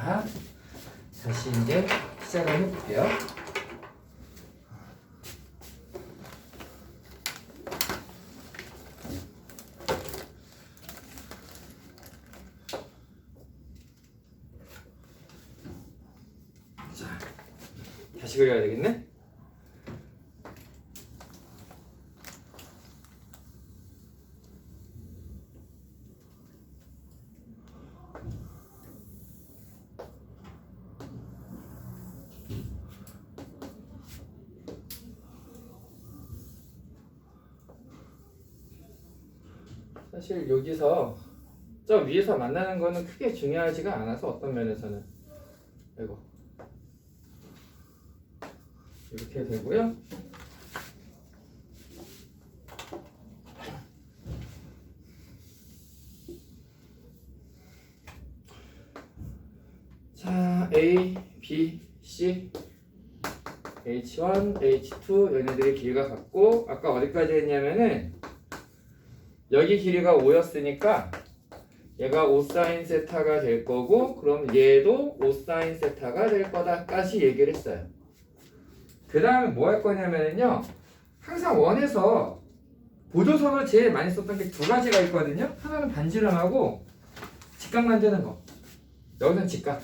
자, 다시 이제 시작을 해볼게요. 자, 다시 그려야 되겠네? 사실 여기서 저 위에서 만나는 거는 크게 중요하지가 않아서 어떤 면에서는 이거 이렇게 되고요. 자, A, B, C, H1, H2 얘네들의 길이가 같고 아까 어디까지 했냐면은 여기 길이가 5였으니까 얘가 5sin 세타가 될 거고 그럼 얘도 5sin 세타가 될 거다까지 얘기를 했어요. 그 다음에 뭐 할 거냐면요 항상 원에서 보조선을 제일 많이 썼던 게 두 가지가 있거든요. 하나는 반지름하고 직각 만드는 거. 여기서는 직각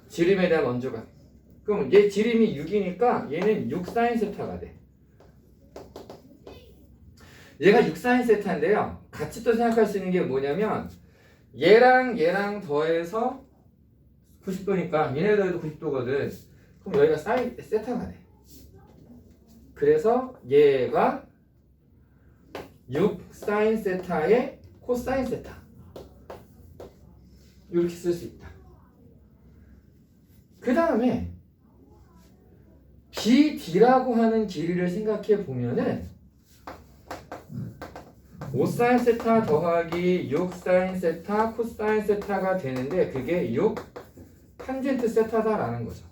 지름에 대한 원주각. 그럼 얘 지름이 6이니까 얘는 6sin 세타가 돼. 얘가 6sin 세타인데요. 같이 또 생각할 수 있는 게 뭐냐면 얘랑 더해서 90도니까 얘네 더해도 90도거든. 그럼 여기가 사인 세타가 돼. 그래서 얘가 6sin 세타의 코사인 세타 이렇게 쓸 수 있다. 그 다음에 BD라고 하는 길이를 생각해 보면은 5sin 세타 더하기 6sin 세타 코사인 세타가 되는데 그게 6 탄젠트 세타다라는 거죠.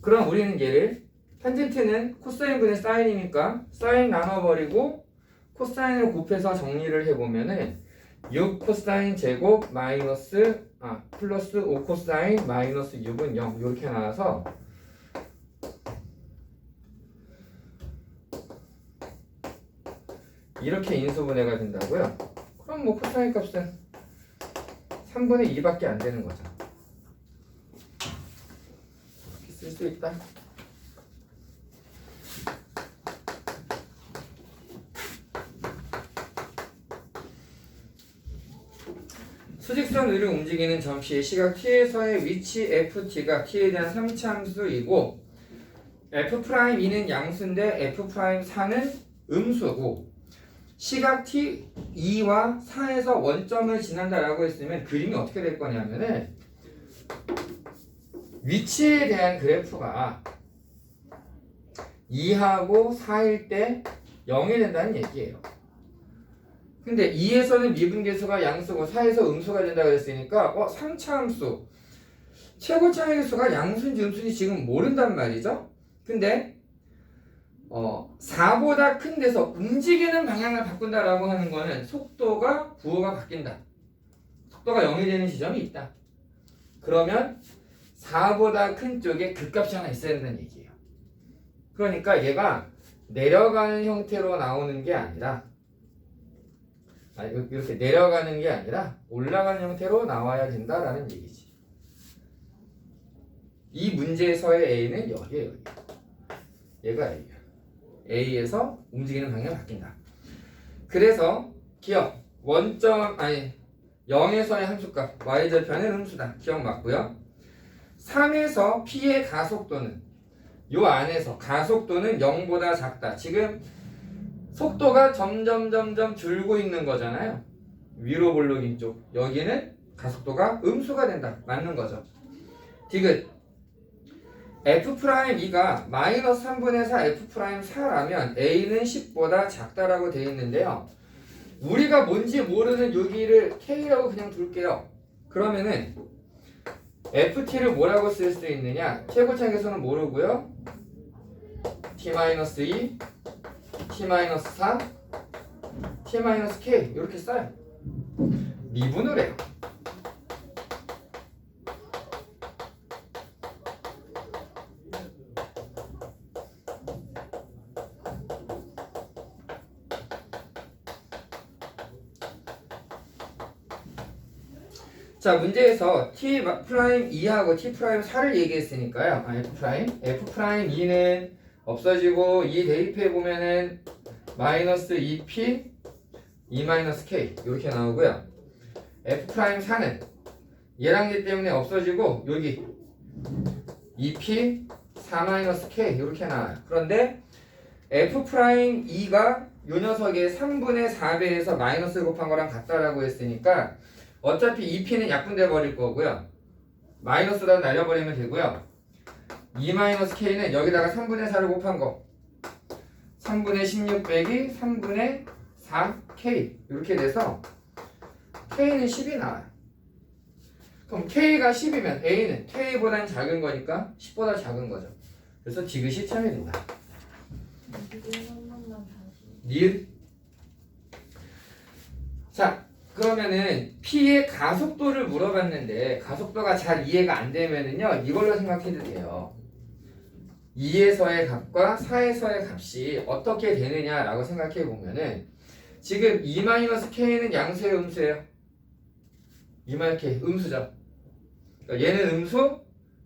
그럼 우리는 얘를 탄젠트는 코사인분의 사인이니까 사인 나눠버리고 코사인을 곱해서 정리를 해보면은 6 코사인 제곱 마이너스 플러스 5 코사인 마이너스 6은 0 이렇게 나와서 이렇게 인수분해가 된다고요? 그럼 뭐 코사인 값은 3분의 2밖에 안 되는 거죠. 이렇게 쓸 수 있다. 수직선 위를 움직이는 점시의 시각 t에서의 위치 ft가 t에 대한 3차함수이고 f'2는 양수인데 f'4는 음수고 시각 t2와 4에서 원점을 지난다라고 했으면 그림이 어떻게 될 거냐면은 위치에 대한 그래프가 2하고 4일 때 0이 된다는 얘기예요. 근데 2에서는 미분계수가 양수고 4에서 음수가 된다고 했으니까 3차함수 최고차의 수가 양수인지 음수인지 지금 모른단 말이죠. 근데 4보다 큰 데서 움직이는 방향을 바꾼다라고 하는 거는 속도가 부호가 바뀐다. 속도가 0이 되는 지점이 있다. 그러면 4보다 큰 쪽에 극값이 하나 있어야 된다는 얘기예요. 그러니까 얘가 내려가는 형태로 나오는 게 아니라 이렇게 내려가는 게 아니라 올라가는 형태로 나와야 된다라는 얘기지. 이 문제에서의 A는 여기에요. 얘가 A야. A에서 움직이는 방향이 바뀐다. 그래서 기억 원점 0에서의 함수값 y절편은 음수다. 기억 맞고요. 3에서 P의 가속도는 요 안에서 가속도는 0보다 작다. 지금 속도가 점점 줄고 있는 거잖아요. 위로 볼록인 쪽. 여기는 가속도가 음수가 된다. 맞는 거죠. 디귿 F'2가 마이너스 3분의 4 F'4라면 A는 10보다 작다라고 되어 있는데요. 우리가 뭔지 모르는 여기를 K라고 그냥 둘게요. 그러면은 FT를 뭐라고 쓸 수 있느냐? 최고차에서는 모르고요. T-2, T-4, t-k 이렇게 써요. 미분을 해요. 자, 문제에서 t'2하고 t'4를 얘기했으니까요. f'2는 없어지고 2 대입해 보면은 마이너스 2p 2-k 이렇게 나오고요. f'4는 얘랑 얘 때문에 없어지고 여기 2p 4-k 이렇게 나와요. 그런데 f'2가 요 녀석의 3분의 4배에서 마이너스 곱한 거랑 같다라고 했으니까 어차피 2p는 약분돼 버릴 거고요. 마이너스다 날려버리면 되고요. 2-k는 여기다가 3분의 4를 곱한 거 3분의 16 빼기 3분의 4k 이렇게 돼서 k는 10이 나와요. 그럼 k가 10이면 a는 k보다는 작은 거니까 10보다 작은 거죠. 그래서 디귿이 참이 된다. 니은. 자, 그러면은 P의 가속도를 물어봤는데 가속도가 잘 이해가 안 되면은요 이걸로 생각해도 돼요. 2에서의 값과 4에서의 값이 어떻게 되느냐라고 생각해 보면은 지금 2-k는 양수예요, 음수예요? 2-k 음수죠. 그러니까 얘는 음수,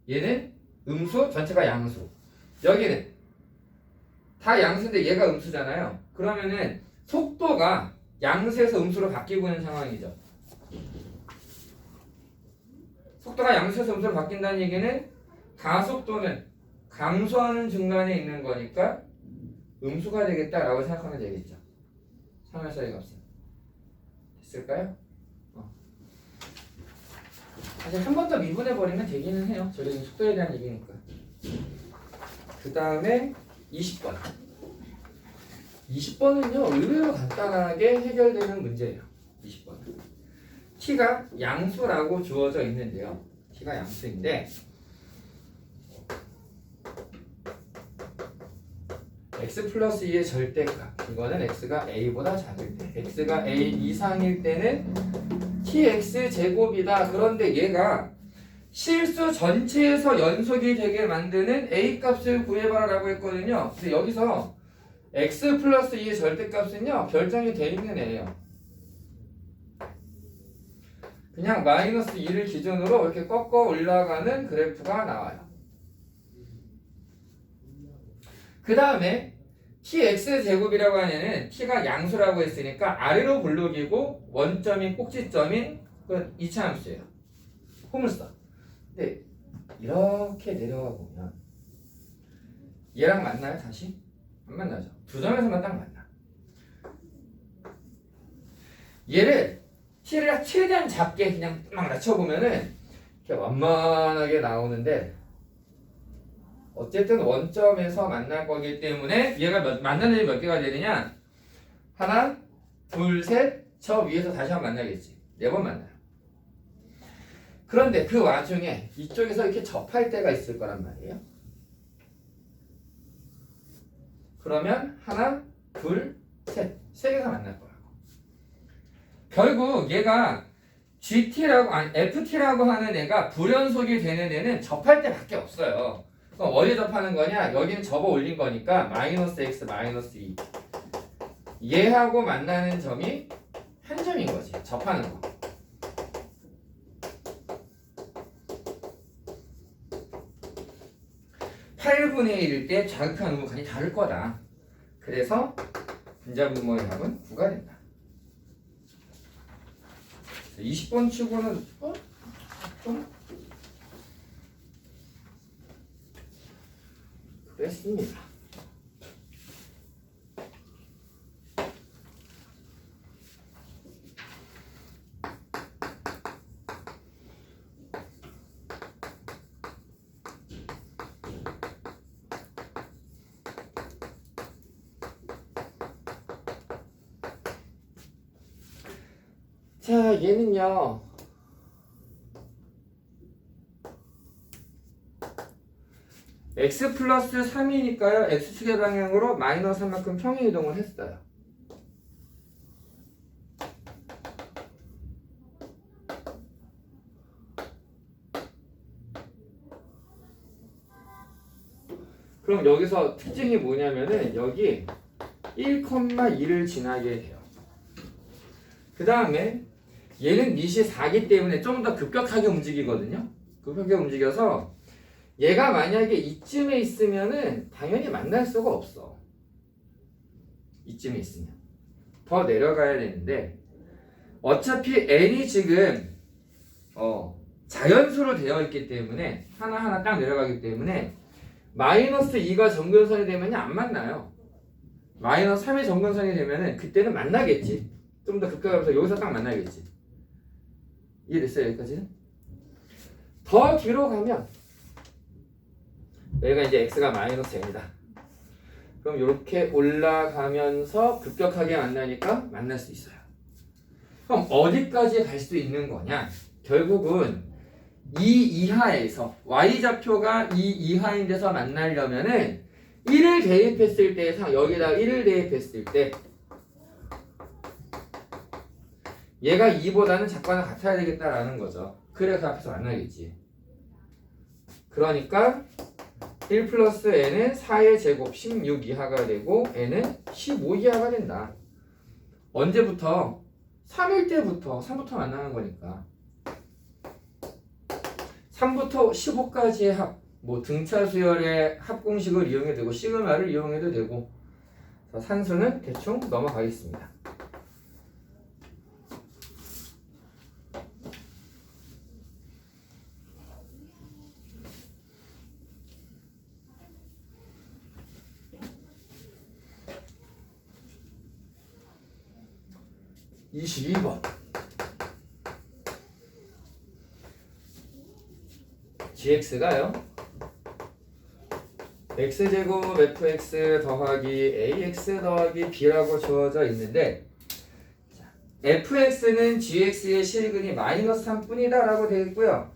얘는 음수, 전체가 양수. 여기는 다 양수인데 얘가 음수잖아요. 그러면은 속도가 양수에서 음수로 바뀌고 있는 상황이죠. 속도가 양수에서 음수로 바뀐다는 얘기는 가속도는 감소하는 중간에 있는 거니까 음수가 되겠다라고 생각하면 되겠죠. 3에서의 값은 됐을까요? 사실 한 번 더 미분해버리면 되기는 해요. 저희 속도에 대한 얘기니까. 그 다음에 20번. 20번은요 의외로 간단하게 해결되는 문제예요. 20번은 t가 양수라고 주어져 있는데요. t가 양수인데 x 플러스 2의 절대값, 이거는 x가 a보다 작을 때, x가 a 이상일 때는 tx 제곱이다. 그런데 얘가 실수 전체에서 연속이 되게 만드는 a 값을 구해봐라 라고 했거든요. 근데 여기서 x 플러스 2의 절대값은요 결정이 돼 있는 애예요. 그냥 마이너스 2를 기준으로 이렇게 꺾어 올라가는 그래프가 나와요. 그 다음에 tx 제곱이라고 하는 애는 t가 양수라고 했으니까 아래로 블록이고 원점인 꼭지점인 그 이차함수예요. 호물선. 근데 이렇게 내려가 보면 얘랑 만나요? 다시? 안 만나죠. 두 점에서만 딱 만나. 얘를 t를 최대한 작게 그냥 막 낮춰보면은 이렇게 완만하게 나오는데 어쨌든 원점에서 만날 거기 때문에 얘가 만나는 일이 몇 개가 되느냐? 하나, 둘, 셋, 저 위에서 다시 한번 만나겠지. 4번 만나요. 그런데 그 와중에 이쪽에서 이렇게 접할 때가 있을 거란 말이에요. 그러면 하나, 둘, 셋, 3개가 만날 거라고. 결국 얘가 FT라고 하는 애가 불연속이 되는 애는 접할 때밖에 없어요. 그럼 어디 접하는 거냐? 여기는 접어 올린 거니까 마이너스 x 마이너스 2 얘하고 만나는 점이 한 점인 거지. 접하는 거. (8분의 1일) 때 자극한 우물칸이 다를 거다. 그래서 분자분모의 답은 9가 된다. 20번 치고는 좀 그랬습니다. 자, 얘는요. x 플러스 3이니까요. x축의 방향으로 마이너스 3만큼 평행 이동을 했어요. 그럼 여기서 특징이 뭐냐면은 여기 1,2를 지나게 돼요. 그 다음에 얘는 닛이 4기 때문에 좀 더 급격하게 움직이거든요. 급격하게 움직여서 얘가 만약에 이쯤에 있으면은 당연히 만날 수가 없어. 이쯤에 있으면 더 내려가야 되는데 어차피 n이 지금 자연수로 되어 있기 때문에 하나하나 딱 내려가기 때문에 마이너스 2가 점근선이 되면 안 만나요. 마이너스 3이 점근선이 되면은 그때는 만나겠지. 좀 더 급격하면서 여기서 딱 만나겠지. 이해됐어요? 여기까지는? 더 뒤로 가면 여기가 이제 x가 마이너스 n이다. 그럼 이렇게 올라가면서 급격하게 만나니까 만날 수 있어요. 그럼 어디까지 갈 수 있는 거냐? 결국은 이 이하에서 y좌표가 이 이하인 데서 만나려면은 1을 대입했을 때 여기다가 1을 대입했을 때 얘가 2보다는 작거나 같아야 되겠다라는 거죠. 그래서 그 앞에서 만나겠지. 그러니까 1 플러스 n은 4의 제곱 16 이하가 되고 n은 15 이하가 된다. 언제부터? 3일 때부터 3부터 만나는 거니까 3부터 15까지의 합, 뭐 등차 수열의 합공식을 이용해도 되고 시그마를 이용해도 되고 산수는 대충 넘어가겠습니다. (22번) gx가요 x제곱 fx 더하기 ax 더하기 b라고 주어져 있는데 fx는 gx의 실근이 마이너스 3뿐이다 라고 되어 있고요.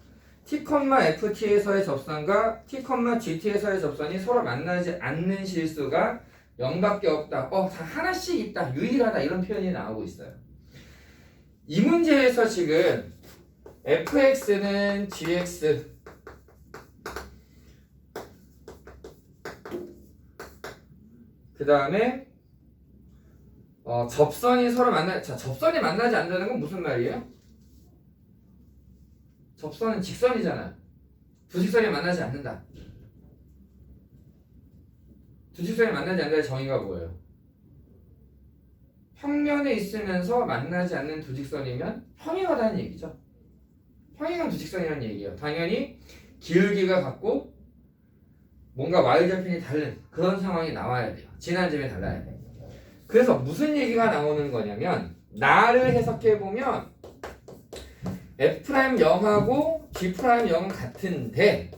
t, ft에서의 접선과 t, gt에서의 접선이 서로 만나지 않는 실수가 0밖에 없다. 다 하나씩 있다. 유일하다. 이런 표현이 나오고 있어요. 이 문제에서 지금 fx는 gx 그 다음에 접선이 서로 접선이 만나지 않는다는 건 무슨 말이에요? 접선은 직선이잖아. 두 직선이 만나지 않는다. 두 직선이 만나지 않는다의 정의가 뭐예요? 평면에 있으면서 만나지 않는 두 직선이면 평행하다는 얘기죠. 평행한 두 직선이라는 얘기예요. 당연히 기울기가 같고 뭔가 y좌편이 다른 그런 상황이 나와야 돼요. 지난 점이 달라야 돼요. 그래서 무슨 얘기가 나오는 거냐면 나를 해석해보면 F'0하고 G'0은 같은데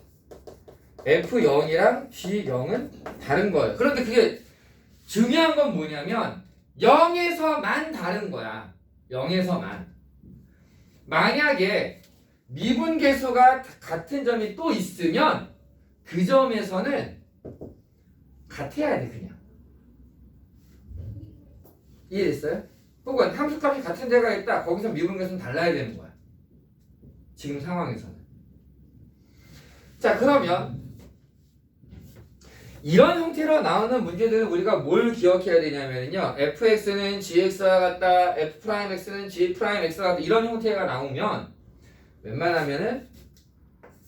F0이랑 G0은 다른 거예요. 그런데 그게 중요한 건 뭐냐면 0에서만 다른 거야. 0에서만. 만약에 미분계수가 같은 점이 또 있으면 그 점에서는 같아야 돼 그냥. 이해됐어요? 혹은 함수값이 같은 데가 있다. 거기서 미분계수는 달라야 되는 거야. 지금 상황에서는. 자 그러면 이런 형태로 나오는 문제들은 우리가 뭘 기억해야 되냐면요. fx는 gx와 같다. f'x는 g'x와 같다. 이런 형태가 나오면 웬만하면은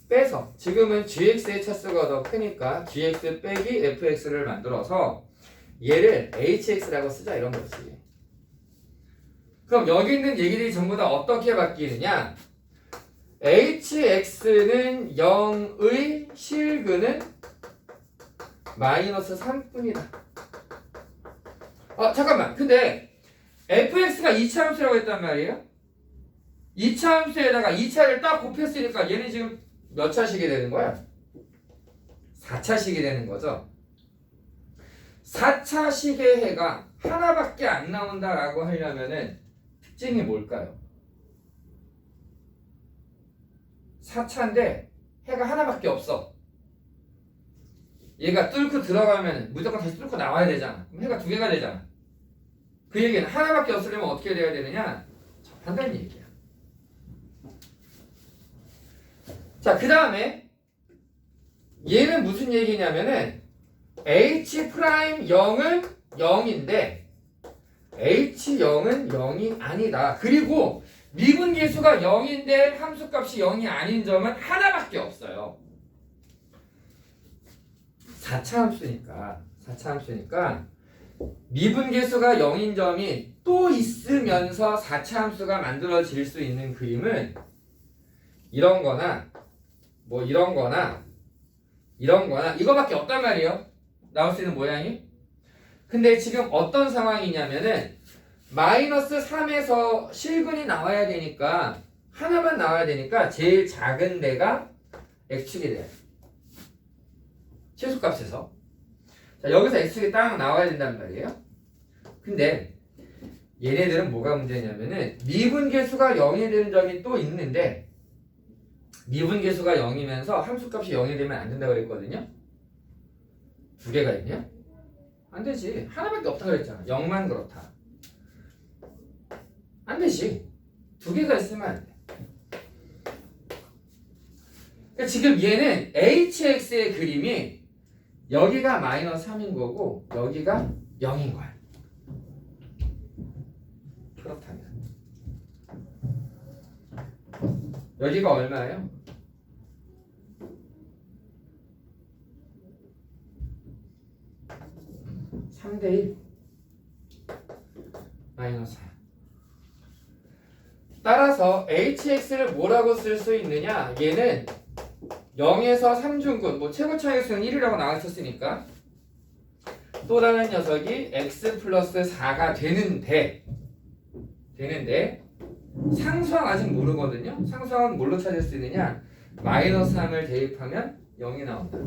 빼서 지금은 gx의 차수가 더 크니까 gx 빼기 fx를 만들어서 얘를 hx라고 쓰자 이런 거지. 그럼 여기 있는 얘기들이 전부 다 어떻게 바뀌느냐? hx는 0의 실근은 마이너스 3뿐이다. 잠깐만. 근데 fx가 2차 함수라고 했단 말이에요. 2차 함수에다가 2차를 딱 곱했으니까 얘는 지금 몇 차식이 되는 거야? 4차식이 되는 거죠. 4차식의 해가 하나밖에 안 나온다라고 하려면은 특징이 뭘까요? 4차인데 해가 하나밖에 없어. 얘가 뚫고 들어가면 무조건 다시 뚫고 나와야 되잖아. 그럼 해가 두 개가 되잖아. 그 얘기는 하나밖에 없으려면 어떻게 돼야 되느냐? 접한다는 얘기야. 자, 그 다음에 얘는 무슨 얘기냐면은 H'0은 0인데 H0은 0이 아니다. 그리고 미분계수가 0인데 함수값이 0이 아닌 점은 하나밖에 없어요. 4차 함수니까 미분계수가 0인 점이 또 있으면서 4차 함수가 만들어질 수 있는 그림은 이런 거나 뭐 이런 거나 이거밖에 없단 말이에요. 나올 수 있는 모양이. 근데 지금 어떤 상황이냐면은 마이너스 3에서 실근이 나와야 되니까 하나만 나와야 되니까 제일 작은 데가 x축이 돼요. 최소값에서. 자, 여기서 x축이 딱 나와야 된단 말이에요. 근데 얘네들은 뭐가 문제냐면은 미분계수가 0이 되는 점이 또 있는데 미분계수가 0이면서 함수값이 0이 되면 안 된다고 그랬거든요. 두 개가 있냐? 안 되지. 하나밖에 없다고 그랬잖아. 0만 그렇다. 안 되지. 두 개가 있으면 안 돼. 그러니까 지금 얘는 hx의 그림이 여기가 마이너스 3인 거고 여기가 0인 거야. 그렇다면 여기가 얼마예요? 3대1 마이너스 4. 따라서 hx를 뭐라고 쓸 수 있느냐? 얘는 0에서 3중근, 뭐 최고 차이수는 1이라고 나왔었으니까 또 다른 녀석이 x 플러스 4가 되는데 상수항 아직 모르거든요. 상수항은 뭘로 찾을 수 있느냐? 마이너스 3을 대입하면 0이 나온다.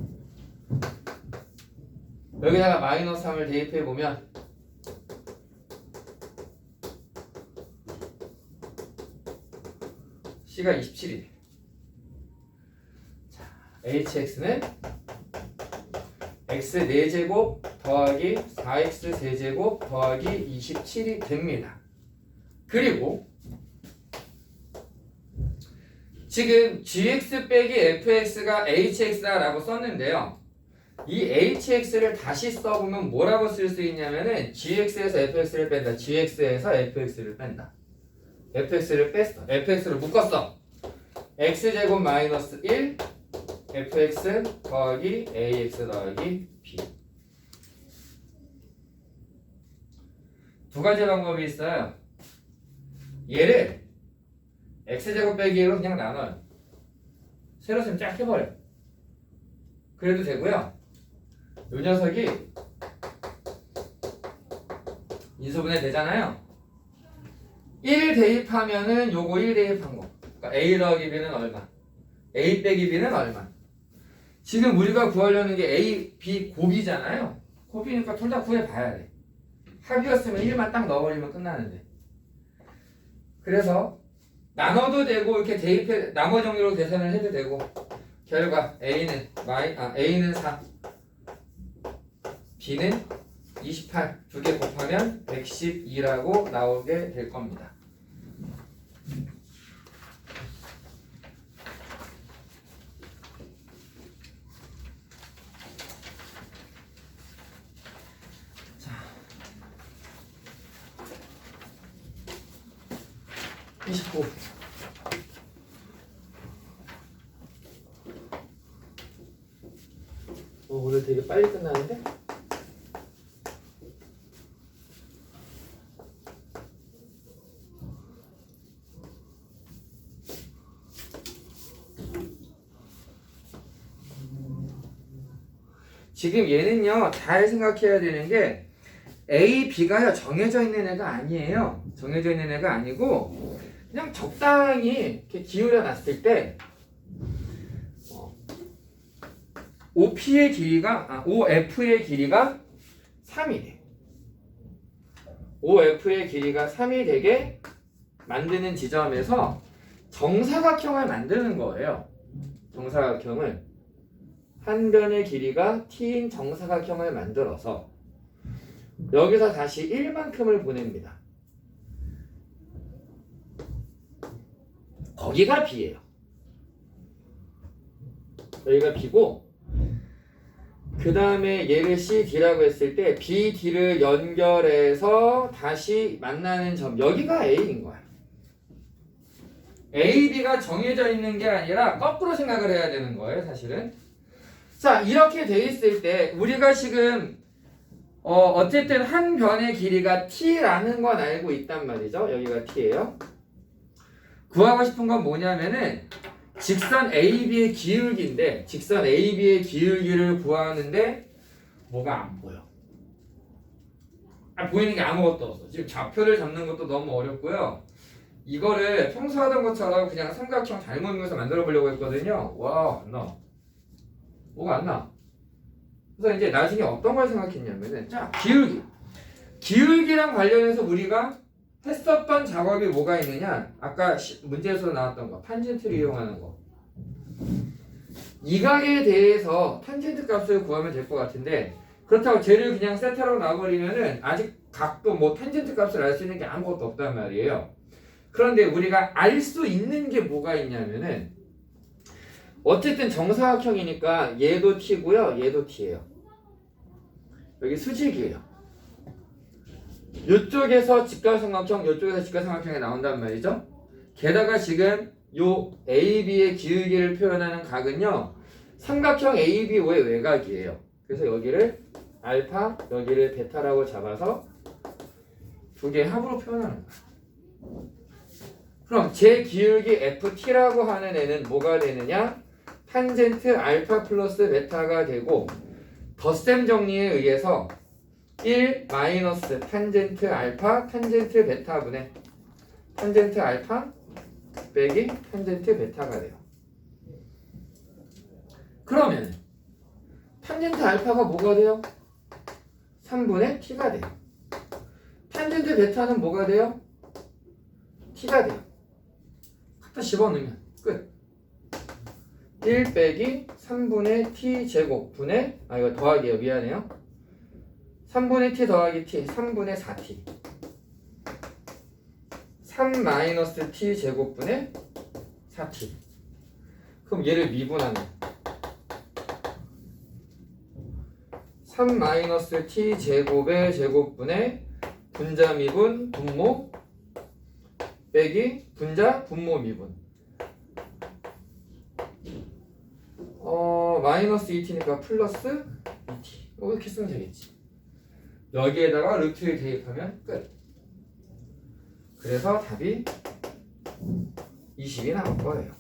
여기다가 마이너스 3을 대입해보면 C가 27이 돼. 자, hx는 x 4제곱 더하기 4x 세제곱 더하기 27이 됩니다. 그리고 지금 gx 빼기 fx가 hx다 라고 썼는데요. 이 hx를 다시 써보면 뭐라고 쓸 수 있냐면은 gx에서 fx를 뺀다. gx에서 fx를 뺀다. fx를 뺐어. fx를 묶었어. x제곱 마이너스 1 fx 더하기 ax 더하기 b. 두 가지 방법이 있어요. 얘를 x제곱 빼기 1로 그냥 나눠요. 세로 쓰면 쫙 해버려. 그래도 되고요. 이 녀석이 인수분해 되잖아요. 1 대입하면은 요거 1 대입한 거. 그러니까 a 더하기 b는 얼마? a 빼기 b는 얼마? 지금 우리가 구하려는 게 a, b 곱이잖아요. 곱이니까 둘 다 구해봐야 돼. 합이었으면 1만 딱 넣어버리면 끝나는데. 그래서 나눠도 되고 이렇게 대입해 나머 정리로 계산을 해도 되고 결과 a는 4 b는 28 두 개 곱하면 112라고 나오게 될 겁니다. 자, 29. 오늘 되게 빨리 끝나는데? 지금 얘는요 잘 생각해야 되는 게 A, B가요 정해져 있는 애가 아니에요. 정해져 있는 애가 아니고 그냥 적당히 이렇게 기울여 놨을 때 OP의 길이가 OF의 길이가 3이 돼. OF의 길이가 3이 되게 만드는 지점에서 정사각형을 만드는 거예요. 정사각형을 한 변의 길이가 t인 정사각형을 만들어서 여기서 다시 1만큼을 보냅니다. 거기가 b예요. 여기가 b고 그 다음에 얘를 CD라고 했을 때 BD를 연결해서 다시 만나는 점, 여기가 A인 거야. A, B가 정해져 있는 게 아니라 거꾸로 생각을 해야 되는 거예요, 사실은. 자, 이렇게 돼 있을 때 우리가 지금 어쨌든 한 변의 길이가 T라는 건 알고 있단 말이죠. 여기가 T예요. 구하고 싶은 건 뭐냐면은 직선 AB의 기울기인데, 직선 AB의 기울기를 구하는데 뭐가 안 보여. 보이는 게 아무것도 없어. 지금 좌표를 잡는 것도 너무 어렵고요. 이거를 평소 하던 것처럼 그냥 삼각형 잘못 그려서 만들어 보려고 했거든요. 와, 안 나와. 뭐가 안 나. 그래서 이제 나중에 어떤 걸 생각했냐면은, 자, 기울기. 기울기랑 관련해서 우리가 했었던 작업이 뭐가 있느냐? 아까 문제에서 나왔던 거, 탄젠트를 이용하는 거. 이 각에 대해서 탄젠트 값을 구하면 될 것 같은데, 그렇다고 쟤를 그냥 세타로 놔버리면은 아직 각도 뭐 탄젠트 값을 알 수 있는 게 아무것도 없단 말이에요. 그런데 우리가 알 수 있는 게 뭐가 있냐면은, 어쨌든 정사각형이니까 얘도 t고요, 얘도 t예요. 여기 수직이에요. 이쪽에서 직각삼각형, 이쪽에서 직각삼각형이 나온단 말이죠. 게다가 지금 요 AB의 기울기를 표현하는 각은요, 삼각형 ABO의 외곽이에요. 그래서 여기를 알파, 여기를 베타라고 잡아서 두 개의 합으로 표현하는 거야. 그럼 제 기울기 FT라고 하는 애는 뭐가 되느냐? 탄젠트 알파 플러스 베타가 되고, 덧셈 정리에 의해서 1 마이너스 탄젠트 알파 탄젠트 베타분의 탄젠트 알파 빼기 탄젠트 베타가 돼요. 그러면 탄젠트 알파가 뭐가 돼요? 3분의 t가 돼요. 탄젠트 베타는 뭐가 돼요? t가 돼요. 갖다 집어넣으면 끝. 1 빼기 3분의 t 제곱 분의, 이거 더하기예요. 미안해요. 3분의 t 더하기 t, 3분의 4t. 3 마이너스 t 제곱분의 4t. 그럼 얘를 미분하면 3 마이너스 t 제곱의 제곱분의 분자 미분 분모 빼기 분자 분모 미분. 마이너스 2t니까 플러스 2t. 이렇게 쓰면 되겠지. 여기에다가 루트를 대입하면 끝. 그래서 답이 20이 나올 거예요.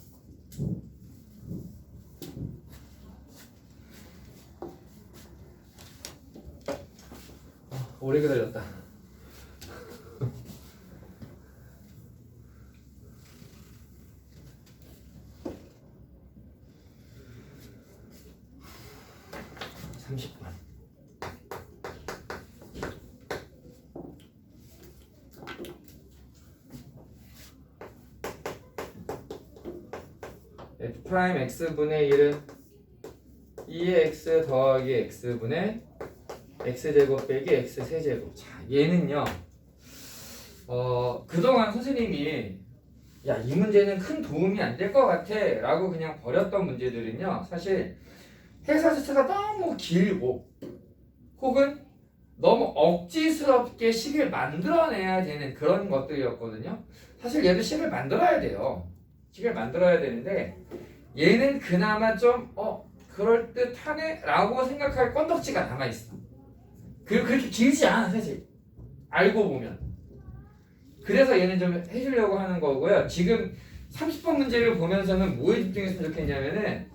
오래 기다렸다. F'X x분의 1은 2의 x 더하기 x분의 x제곱 빼기 x세제곱. 자, 얘는요, 그동안 선생님이 야, 이 문제는 큰 도움이 안 될 것 같아 라고 그냥 버렸던 문제들은요, 사실 해설 자체가 너무 길고 혹은 너무 억지스럽게 식을 만들어내야 되는 그런 것들이었거든요. 사실 얘도 식을 만들어야 돼요. 식을 만들어야 되는데 얘는 그나마 좀 그럴듯하네 라고 생각할 건덕지가 남아있어. 그렇게 길지 않아 사실, 알고 보면. 그래서 얘는 좀 해주려고 하는 거고요. 지금 30번 문제를 보면서는 뭐에 집중했으면 좋겠냐면은,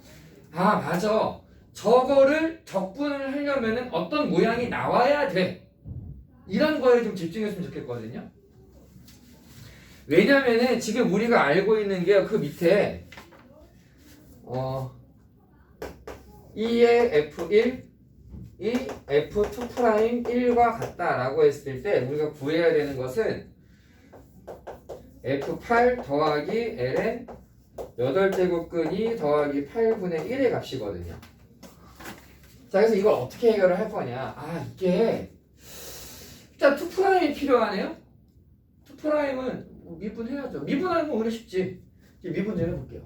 맞아, 저거를 적분을 하려면은 어떤 모양이 나와야 돼, 이런 거에 좀 집중했으면 좋겠거든요. 왜냐면은 지금 우리가 알고 있는 게 그 밑에 2의 F1 이 F2'1과 같다라고 했을 때 우리가 구해야 되는 것은 F8 더하기 ln 8제곱근 2 더하기 8분의 1의 값이거든요. 자, 그래서 이걸 어떻게 해결을 할 거냐. 이게 일단 2'이 필요하네요. 2'은 미분해야죠. 미분하는 건 오히려 쉽지. 이제 미분 좀 해볼게요.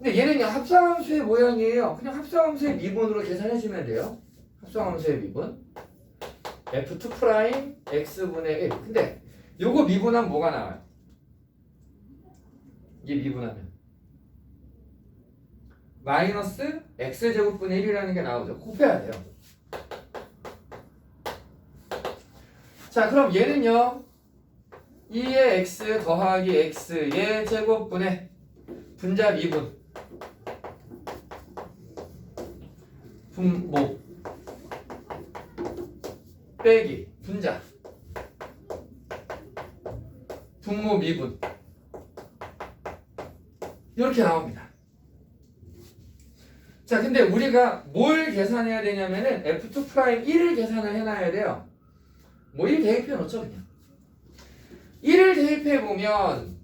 근데 얘는 그냥 합성함수의 모양이에요. 그냥 합성함수의 미분으로 계산해주면 돼요. 합성함수의 미분. F2' X분의 1. 근데 요거 미분하면 뭐가 나와요? 이게 미분하면 마이너스 X제곱분의 1이라는 게 나오죠. 곱해야 돼요. 자, 그럼 얘는요 2의 X 더하기 X의 제곱분의 분자 미분 분모 빼기 분자 분모 미분 이렇게 나옵니다. 자, 근데 우리가 뭘 계산해야 되냐면은 F2'1을 계산을 해놔야 돼요. 뭐 1 대입해 놓죠 그냥. 1을 대입해 보면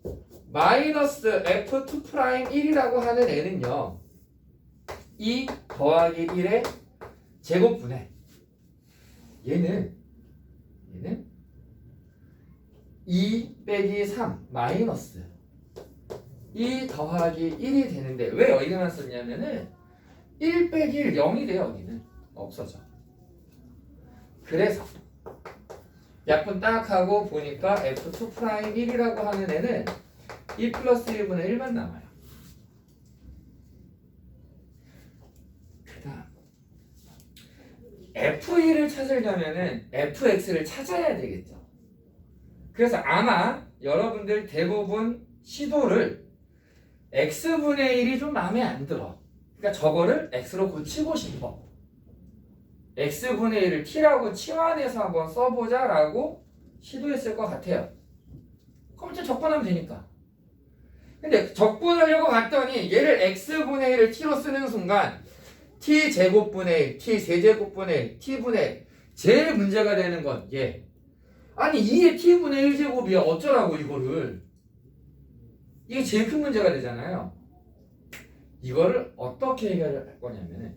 마이너스 F2'1이라고 하는 애는요 2 더하기 1의 제곱분의 얘는 2 빼기 3 마이너스 2 더하기 1이 되는데 왜 여기만 썼냐면은 1 빼기 1 0이 돼요. 여기는 없어져. 그래서 약분 딱 하고 보니까 F2'1이라고 하는 애는 2 플러스 1분의 1만 남아요. 그 다음 F1을 찾으려면은 Fx를 찾아야 되겠죠. 그래서 아마 여러분들 대부분 시도를 X분의 1이 좀 마음에 안 들어. 그러니까 저거를 X로 고치고 싶어. X분의 1을 T라고 치환해서 한번 써보자 라고 시도했을 것 같아요. 그럼 이제 적분하면 되니까. 근데 적분하려고 봤더니 얘를 X분의 1을 T로 쓰는 순간 T제곱분의 1, T세제곱분의 1, T분의 1 제일 문제가 되는 건 얘. 아니 2의 T분의 1제곱이야 어쩌라고 이거를. 이게 제일 큰 문제가 되잖아요. 이거를 어떻게 해결할 거냐면은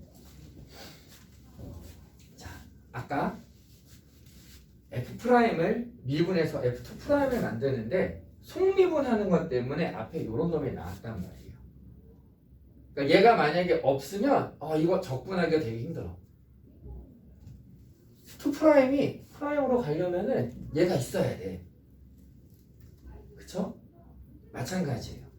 자, 아까 F'을 미분해서 F2'을 만드는데 속미분하는 것 때문에 앞에 요런 놈이 나왔단 말이에요. 그러니까 얘가 만약에 없으면 이거 적분하기가 되게 힘들어. 2'이 프라임으로 가려면은 얘가 있어야 돼. 그쵸? 마찬가지예요.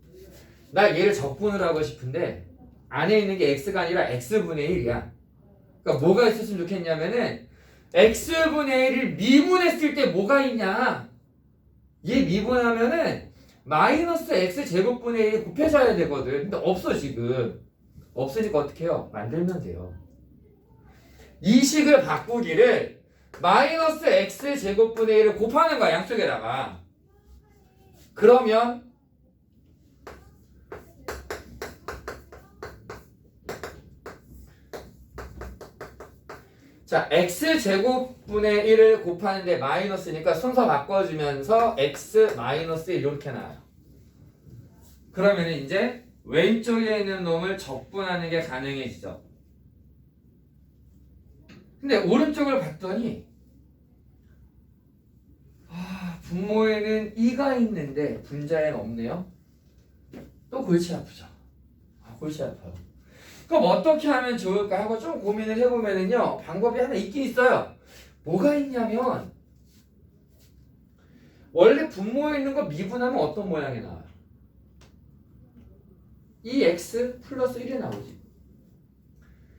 나 얘를 적분을 하고 싶은데 안에 있는 게 x가 아니라 x분의 1이야. 그러니까 뭐가 있었으면 좋겠냐면은 x분의 1을 미분했을 때 뭐가 있냐. 얘 미분하면은 마이너스 x제곱분의 1이 곱해져야 되거든. 근데 없어 지금. 없으니까 어떻게 해요? 만들면 돼요. 이 식을 바꾸기를 마이너스 x제곱분의 1을 곱하는 거야 양쪽에다가. 그러면 자, x제곱분의 1을 곱하는데 마이너스니까 순서 바꿔주면서 x 마이너스 1 이렇게 나와요. 그러면 이제 왼쪽에 있는 놈을 적분하는 게 가능해지죠. 근데 오른쪽을 봤더니 분모에는 2가 있는데 분자에는 없네요. 또 골치 아프죠. 골치 아파요. 그럼 어떻게 하면 좋을까 하고 좀 고민을 해보면은요 방법이 하나 있긴 있어요. 뭐가 있냐면 원래 분모에 있는 거 미분하면 어떤 모양이 나와요? 2x 플러스 1이 나오지.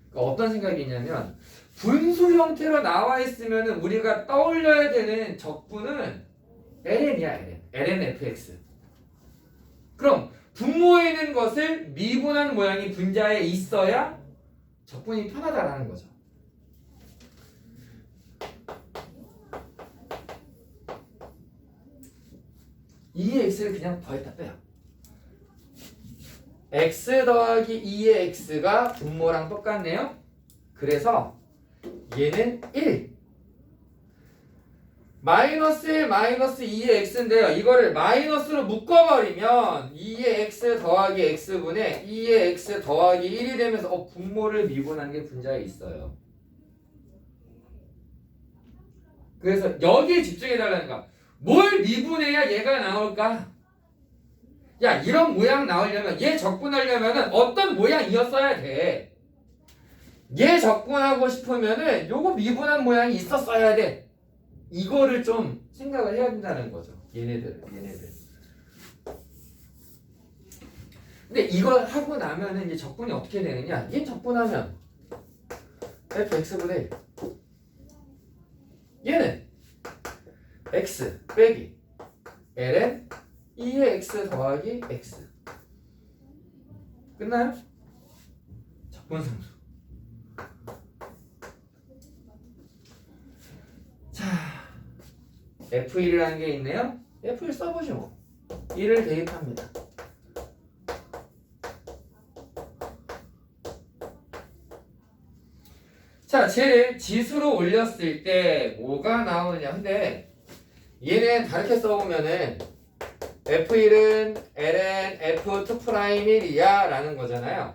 그러니까 어떤 생각이 있냐면 분수 형태로 나와 있으면은 우리가 떠올려야 되는 적분은 ln이야. ln fx. 그럼 분모에 있는 것을 미분한 모양이 분자에 있어야 적분이 편하다라는 거죠. 이 x를 그냥 더했다 빼요. x 더하기 2의 x가 분모랑 똑같네요. 그래서 얘는 1. 마이너스 1 마이너스 2의 x인데요. 이거를 마이너스로 묶어버리면 2의 x 더하기 x분의 2의 x 더하기 1이 되면서 분모를 미분한 게 분자에 있어요. 그래서 여기에 집중해달라는 거야. 뭘 미분해야 얘가 나올까? 야, 이런 모양 나오려면 얘 적분하려면은 어떤 모양이었어야 돼. 얘 적분하고 싶으면은 요거 미분한 모양이 있었어야 돼. 이거를 좀 생각을 해야 된다는 거죠. 얘네들. 근데 이걸 하고 나면은 이제 적분이 어떻게 되느냐? 얘 적분하면 fx분의 1. 얘는 x 빼기 ln 2의 x 더하기 x. 끝나요? 적분상수. 자, F1이라는 게 있네요. F1 써보죠 뭐. 1을 대입합니다. 자, 쟤를 지수로 올렸을 때 뭐가 나오느냐. 근데 얘는 다르게 써보면은 F1은 ln F2'1이야 라는 거잖아요.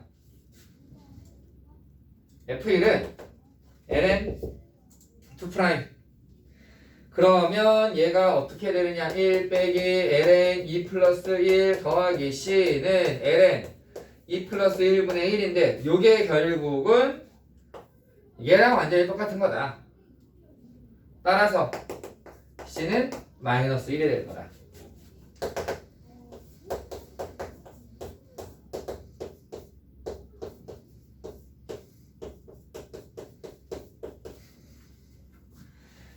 F1은 ln 2'. 그러면 얘가 어떻게 되느냐. 1 빼기 ln 2 플러스 1 더하기 c는 ln 2 플러스 1분의 1인데 요게 결국은 얘랑 완전히 똑같은 거다. 따라서 c는 마이너스 1이 될 거다.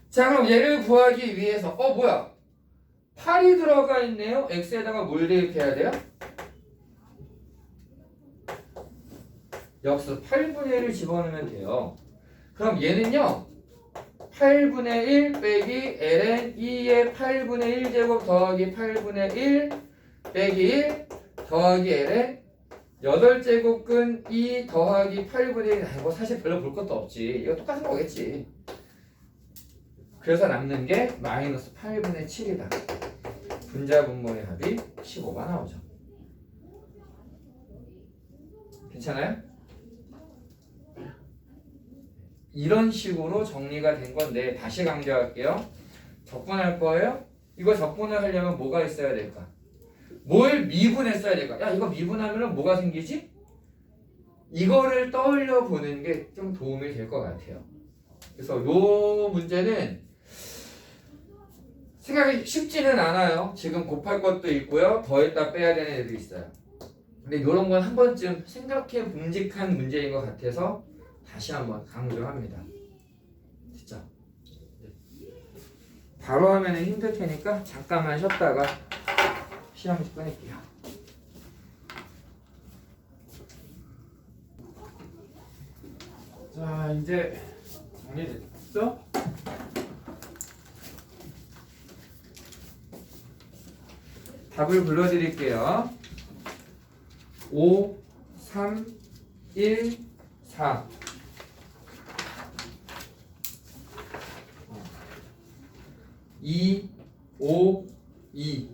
자, 그럼 얘를 구하기 위해서 뭐야? 8이 들어가 있네요. x에다가 뭘 대입해야 돼요? 역수 8분의 1을 집어넣으면 돼요. 그럼 얘는요 8분의 1 빼기 ln 2의 8분의 1제곱 더하기 8분의 1 빼기 1 더하기 ln 8제곱근 2 더하기 8분의 1. 뭐 사실 별로 볼 것도 없지. 이거 똑같은 거겠지. 그래서 남는 게 마이너스 8분의 7이다. 분자분모의 합이 15가 나오죠. 괜찮아요? 이런 식으로 정리가 된 건데 다시 강조할게요. 적분할 거예요? 이거 적분을 하려면 뭐가 있어야 될까? 뭘 미분했어야 될까? 야, 이거 미분하면 뭐가 생기지? 이거를 떠올려 보는 게 좀 도움이 될 것 같아요. 그래서 요 문제는 생각이 쉽지는 않아요. 지금 곱할 것도 있고요. 더했다 빼야 되는 애도 있어요. 근데 이런 건 한 번쯤 생각해 봄직한 문제인 것 같아서 다시 한번 강조합니다. 진짜. 바로 하면 힘들 테니까 잠깐만 쉬었다가 시험지 꺼낼게요. 자, 이제 정리됐죠? 답을 불러드릴게요. 5, 3, 1, 4. 2, 5, 2.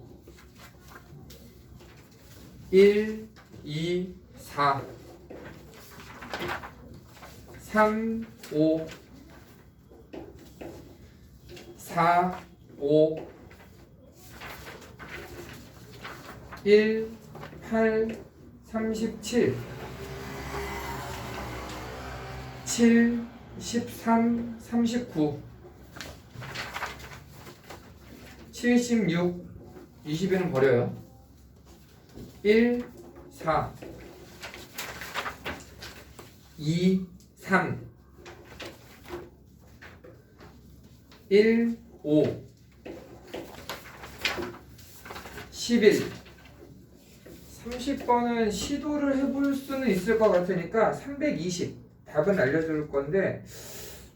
1, 2, 4. 3, 5. 4, 5. 1, 8, 37. 7, 13, 39. 76. 20에는 버려요. 1, 4. 2, 3. 1, 5. 11. 30번은 시도를 해볼 수는 있을 것 같으니까 320. 답은 알려줄 건데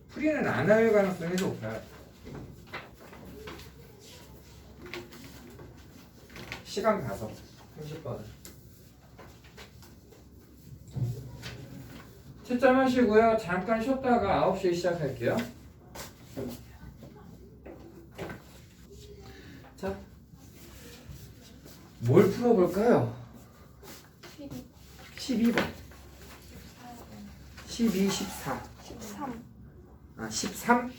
풀이는 안 할 가능성이 높아요. 시간 봐서 30번은 채점하시고요. 잠깐 쉬었다가 9시에 시작할게요. 자, 뭘 풀어볼까요? 12번 12, 14 13 13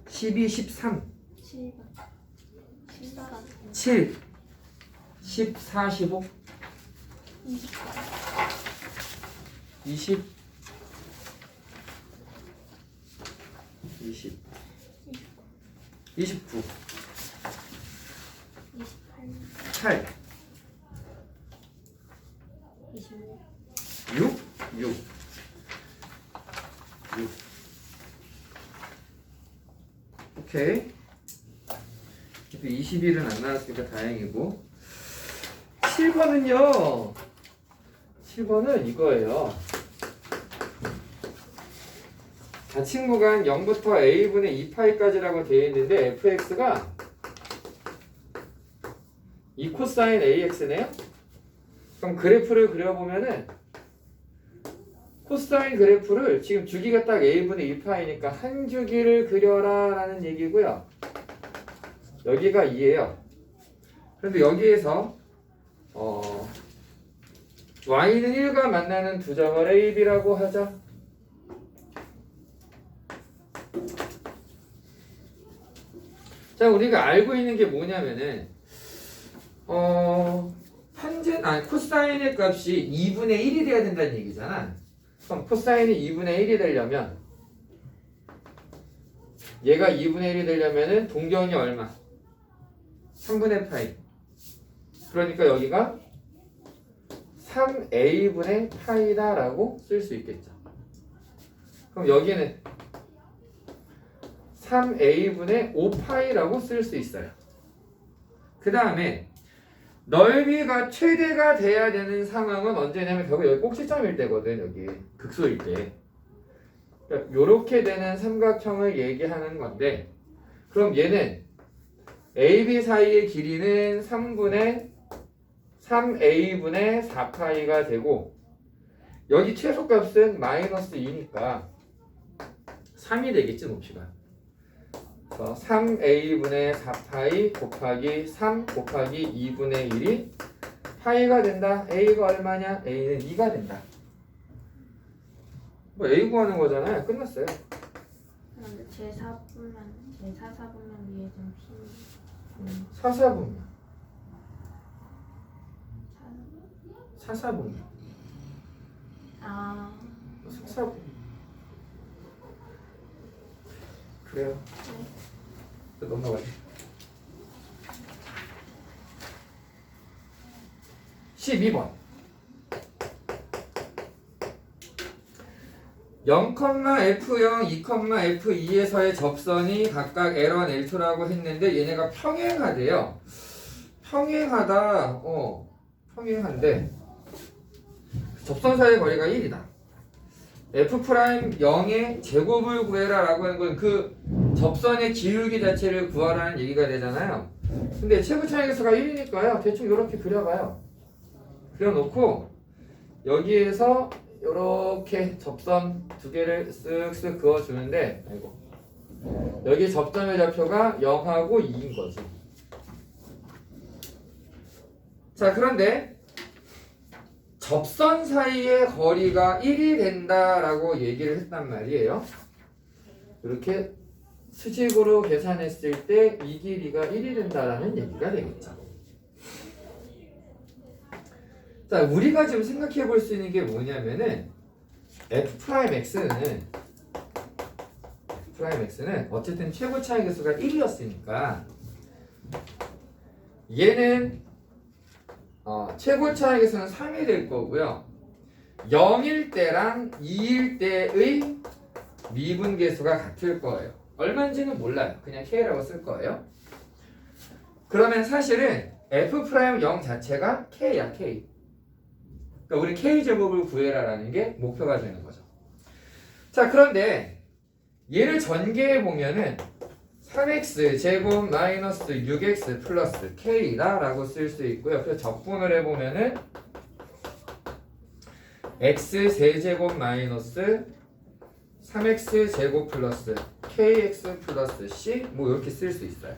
12, 13 7 14 7 10, 4, 15? 20? 20 29 8 6 6 오케이. 21은 안 나왔으니까 다행이고 7번은요 7번은 이거예요. 자칭 구간 0부터 a분의 2파이까지라고 되어 있는데 fx가 2 코사인 ax네요. 그럼 그래프를 그려보면은 코사인 그래프를 지금 주기가 딱 a분의 2파이니까 한 주기를 그려라 라는 얘기고요. 여기가 2예요. 그런데 여기에서 y는 1과 만나는 두 점을 a, b라고 하자. 자, 우리가 알고 있는 게 뭐냐면은 코사인의 값이 2분의 1이 돼야 된다는 얘기잖아. 그럼 코사인이 2분의 1이 되려면 얘가 2분의 1이 되려면은 동경이 얼마? 3분의 파이. 그러니까 여기가 3a분의 파이다 라고 쓸 수 있겠죠. 그럼 여기는 3a분의 5파이라고 쓸 수 있어요. 그 다음에 넓이가 최대가 돼야 되는 상황은 언제냐면 결국 여기 꼭지점일 때거든. 여기 극소일 때. 그러니까 요렇게 되는 삼각형을 얘기하는 건데, 그럼 얘는 AB 사이의 길이는 3a분의 4파이가 되고, 여기 최소값은 마이너스 2니까 3이 되겠지, 높이가. 3a분의 4파이 곱하기 3 곱하기 2분의 1이 파이가 된다. a가 얼마냐? a는 2가 된다. 뭐 a 구하는 거잖아요. 끝났어요. 근데 제 4분면 위에 좀 피. 4사분면. 4사분면. 아. 4사분면. 그래요. 네. 넘어가요. 12번 0,f0, 2,f2에서의 접선이 각각 L1, L2라고 했는데 얘네가 평행하대요. 평행한데 접선 사이의 거리가 1이다. F'0의 제곱을 구해라 라고 하는 건 그 접선의 기울기 자체를 구하라는 얘기가 되잖아요. 근데 최고차항계수가 1이니까요. 대충 이렇게 그려봐요. 그려놓고 여기에서 이렇게 접선 두 개를 쓱쓱 그어주는데, 아이고, 여기 접점의 좌표가 0하고 2인 거지. 자, 그런데 접선 사이의 거리가 1이 된다라고 얘기를 했단 말이에요. 이렇게 수직으로 계산했을 때 이 길이가 1이 된다라는 얘기가 되겠죠. 자, 우리가 지금 생각해 볼 수 있는 게 뭐냐면은 f'x는 어쨌든 최고 차이 계수가 1이었으니까 얘는 최고 차이 계수는 3이 될 거고요. 0일 때랑 2일 때의 미분계수가 같을 거예요. 얼마인지는 몰라요. 그냥 k라고 쓸 거예요. 그러면 사실은 f'0 자체가 k야, k. 그러니까 우리 k제곱을 구해라라는 게 목표가 되는 거죠. 자, 그런데 얘를 전개해 보면은 3x 제곱 마이너스 6x 플러스 k다 라고 쓸 수 있고요. 그래서 적분을 해보면은 x 세제곱 마이너스 3x 제곱 플러스 kx 플러스 c 뭐 이렇게 쓸 수 있어요.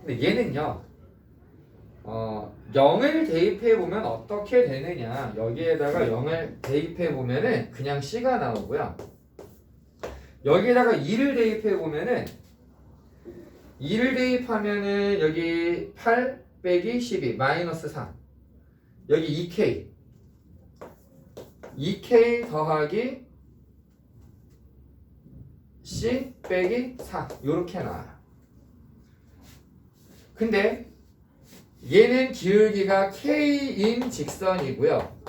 근데 얘는요 0을 대입해 보면 어떻게 되느냐, 여기에다가 0을 대입해 보면은 그냥 c가 나오고요. 여기에다가 2를 대입해 보면은 2를 대입하면은 여기 8 빼기 12 마이너스 3 여기 2k 더하기 c 빼기 4 요렇게 나와요. 근데 얘는 기울기가 k인 직선이고요.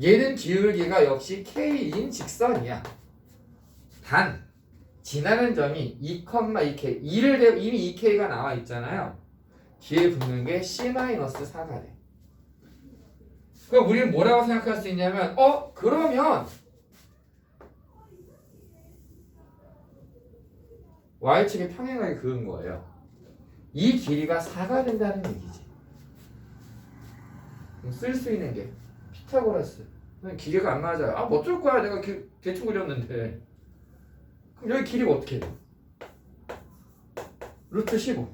얘는 기울기가 역시 k인 직선이야. 단 지나는 점이 2,2k 2를 대고 이미 2k가 나와 있잖아요. 뒤에 붙는 게 c-4가 돼. 그럼 우리는 뭐라고 생각할 수 있냐면 그러면 y축이 평행하게 그은 거예요. 이 길이가 4가 된다는 얘기지. 쓸 수 있는 게 피타고라스. 길이가 안 맞아요. 뭐 어쩔 거야. 내가 대충 그렸는데. 그럼 여기 길이가 어떻게 돼? 루트 15.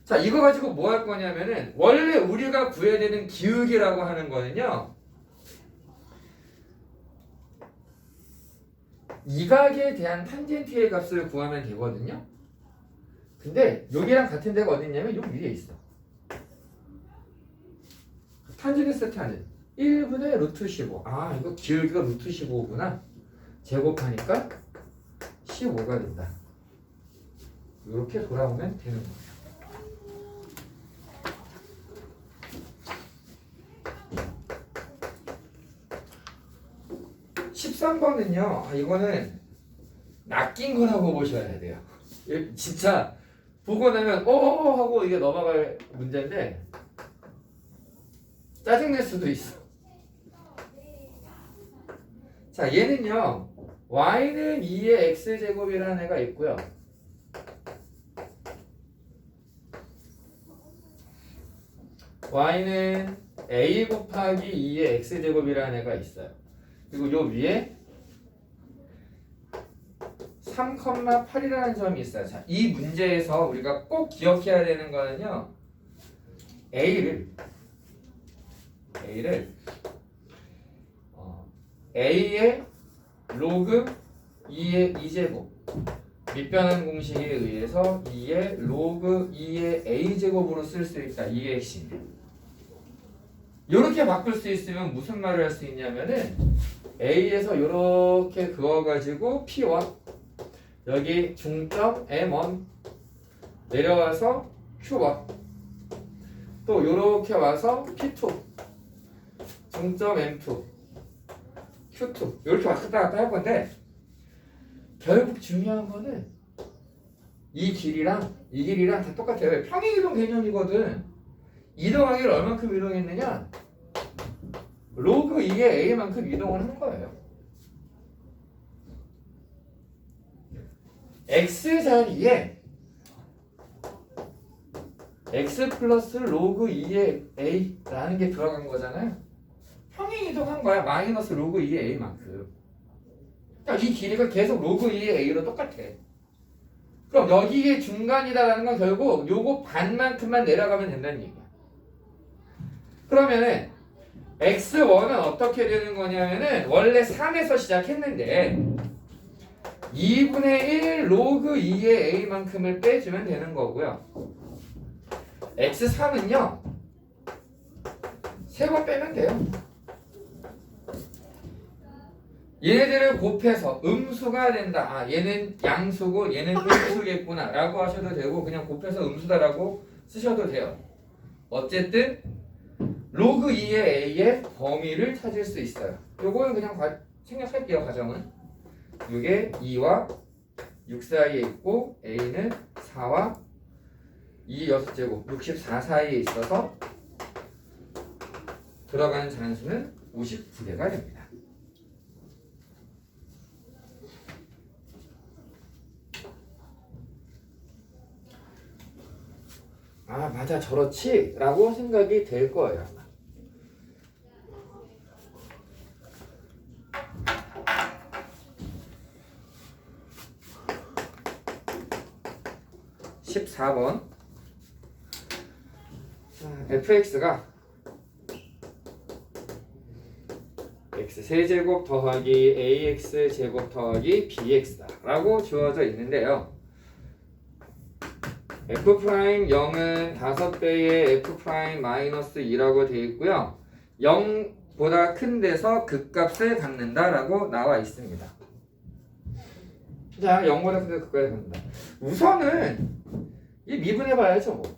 자, 이거 가지고 뭐 할 거냐면은 원래 우리가 구해야 되는 기울기라고 하는 거는요. 이각에 대한 탄젠트의 값을 구하면 되거든요. 근데 여기랑 같은 데가 어디 있냐면 여기 위에 있어. 탄젠트 탄젠 1분의 루트 15. 이거 기울기가 루트 15구나. 제곱하니까 15가 된다. 이렇게 돌아오면 되는 거예요. (13번은요) 이거는 낚인 거라고 보셔야 돼요. 진짜 보고 나면 하고 이게 넘어갈 문제인데 짜증낼 수도 있어. 자, 얘는요 y는 2의 x제곱이라는 애가 있고요. y는 a 곱하기 2의 x제곱이라는 애가 있어요. 그리고 요 위에 3,8이라는 점이 있어요. 자, 이 문제에서 우리가 꼭 기억해야 되는 거는요. A를 A의 로그 2의 2제곱 밑변환 공식에 의해서 2의 로그 2의 A제곱으로 쓸 수 있다. 이게 핵심이에요. 이렇게 바꿀 수 있으면 무슨 말을 할 수 있냐면은 A에서 이렇게 그어가지고 P1 여기 중점 M1 내려와서 Q1 또 이렇게 와서 P2 중점 M2 Q2 이렇게 왔다 갔다 할 건데 결국 중요한 거는 이 길이랑 다 똑같아요. 평행이동 개념이거든. 이동하기를 얼만큼 이동했느냐? 로그 2의 A만큼 이동을 한 거예요. X 자리에 X 플러스 로그 2의 A라는 게 들어간 거잖아요. 평행 이동한 거야. 마이너스 로그 2의 A만큼. 그러니까 이 길이가 계속 로그 2의 A로 똑같아. 그럼 여기에 중간이다라는 건 결국 요거 반만큼만 내려가면 된다는 얘기야. 그러면은 x1은 어떻게 되는 거냐면은 원래 3에서 시작했는데 2분의 1 로그 2의 a만큼을 빼주면 되는 거고요. x3은요 3번 빼면 돼요. 얘네들을 곱해서 음수가 된다. 얘는 양수고 얘는 음수겠구나 라고 하셔도 되고 그냥 곱해서 음수다라고 쓰셔도 돼요. 어쨌든 로그 2의 a의 범위를 찾을 수 있어요. 요거는 그냥 생략할게요. 가정은 이게 2와 6 사이에 있고 a는 4와 2 6제곱 64 사이에 있어서 들어가는 잔수는 59개가 됩니다. 맞아 저렇지 라고 생각이 될 거예요. 14번 fx가 x 세제곱 더하기 ax 제곱 더하기 bx다 라고 주어져 있는데요. f'0은 5배의 f'-2라고 되어 있고요. 0보다 큰 데서 극값을 갖는다 라고 나와 있습니다. 자, 0보다 큰 데서 극값을 갖는다. 우선은 이 미분해 봐야죠. 뭐.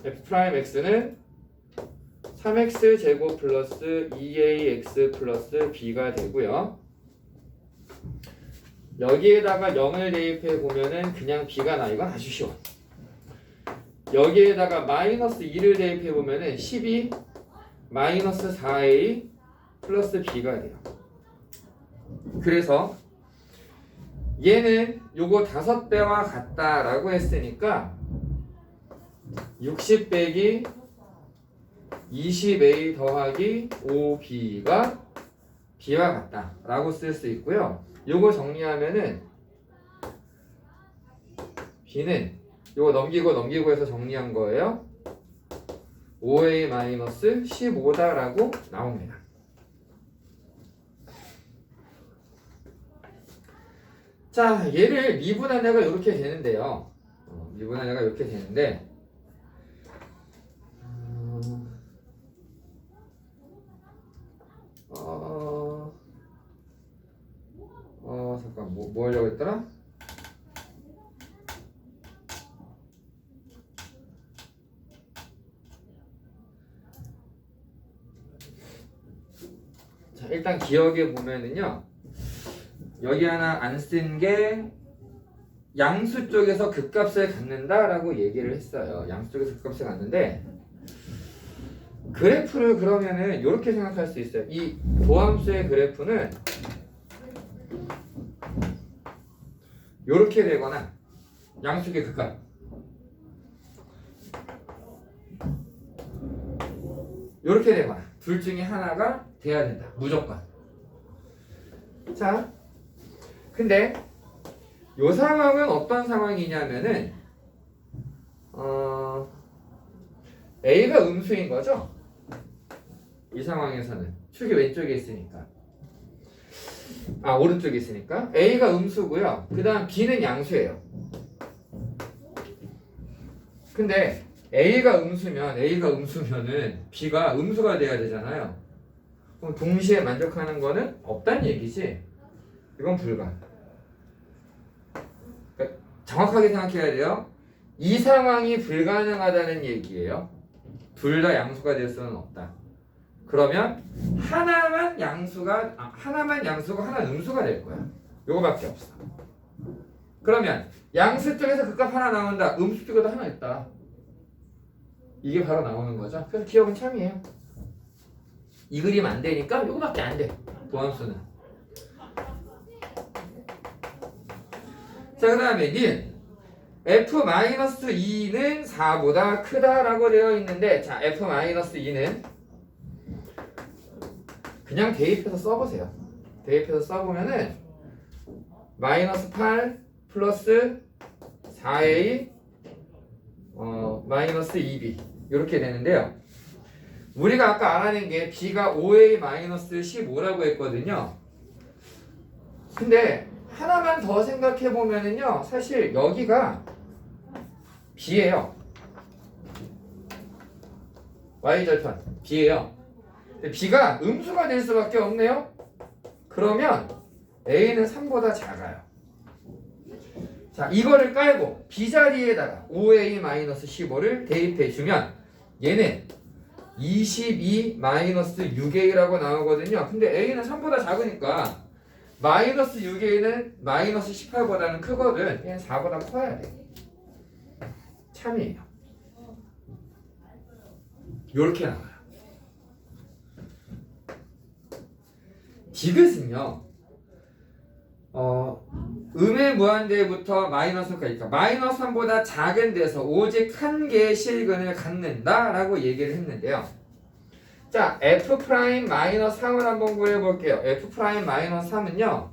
f'x는 3x 제곱 플러스 2ax 플러스 b가 되고요. 여기에다가 0을 대입해 보면은 그냥 b가 나. 이건 아주 쉬워. 여기에다가 마이너스 2를 대입해 보면은 12 마이너스 4a 플러스 b가 돼요. 그래서 얘는 요거 5배와 같다라고 했으니까 60 빼기 20a 더하기 5b가 b와 같다 라고 쓸 수 있고요. 요거 정리하면은 b는 요거 넘기고 해서 정리한 거예요. 5a 마이너스 15다 라고 나옵니다. 자, 얘를 미분한 애가 이렇게 되는데요. 미분한 애가 이렇게 되는데 잠깐 뭐 하려고 했더라? 자, 일단 기억해 보면은요. 여기 하나 안 쓴 게 양수 쪽에서 극값을 갖는다라고 얘기를 했어요. 양수 쪽에서 극값을 갖는데 그래프를 그러면은 이렇게 생각할 수 있어요. 이 도함수의 그래프는 이렇게 되거나 양수의 극값 이렇게 되거나 둘 중에 하나가 돼야 된다. 무조건. 자, 근데 이 상황은 어떤 상황이냐면은 A가 음수인 거죠? 이 상황에서는 축이 왼쪽에 있으니까 오른쪽에 있으니까 A가 음수고요. 그 다음 B는 양수예요. 근데 A가 음수면은 B가 음수가 돼야 되잖아요. 그럼 동시에 만족하는 거는 없다는 얘기지. 이건 불가. 그러니까 정확하게 생각해야 돼요. 이 상황이 불가능하다는 얘기예요. 둘 다 양수가 될 수는 없다. 그러면 하나만 양수가 하나 음수가 될 거야. 요거밖에 없어. 그러면 양수 쪽에서 극값 하나 나온다. 음수 쪽에도 하나 있다. 이게 바로 나오는 거죠. 그래서 기억은 참이에요. 이 그림 안 되니까 요거밖에 안 돼. 도함수는. 자, 그 다음에 닌 f-2는 4보다 크다라고 되어 있는데, 자, f-2는 그냥 대입해서 써보세요. 대입해서 써보면은 마이너스 8 플러스 4a 마이너스 2b 이렇게 되는데요. 우리가 아까 알아낸 게 b가 5a 마이너스 15라고 했거든요. 근데 하나만 더 생각해 보면은요, 사실 여기가 b예요. y절편 b예요. b가 음수가 될 수밖에 없네요. 그러면 a는 3보다 작아요. 자, 이거를 깔고 b 자리에다가 5a-15를 대입해주면 얘는 22-6a라고 나오거든요. 근데 a는 3보다 작으니까 마이너스 6a는 마이너스 18보다는 크거든. 얘는 4보다 커야 돼. 참이에요. 요렇게 나와요. 디귿은요, 음의 무한대부터 마이너스까지, 그러니까 마이너스 3보다 작은 데서 오직 한 개의 실근을 갖는다 라고 얘기를 했는데요. 자, f'-3을 한번 구해볼게요. f'-3은요,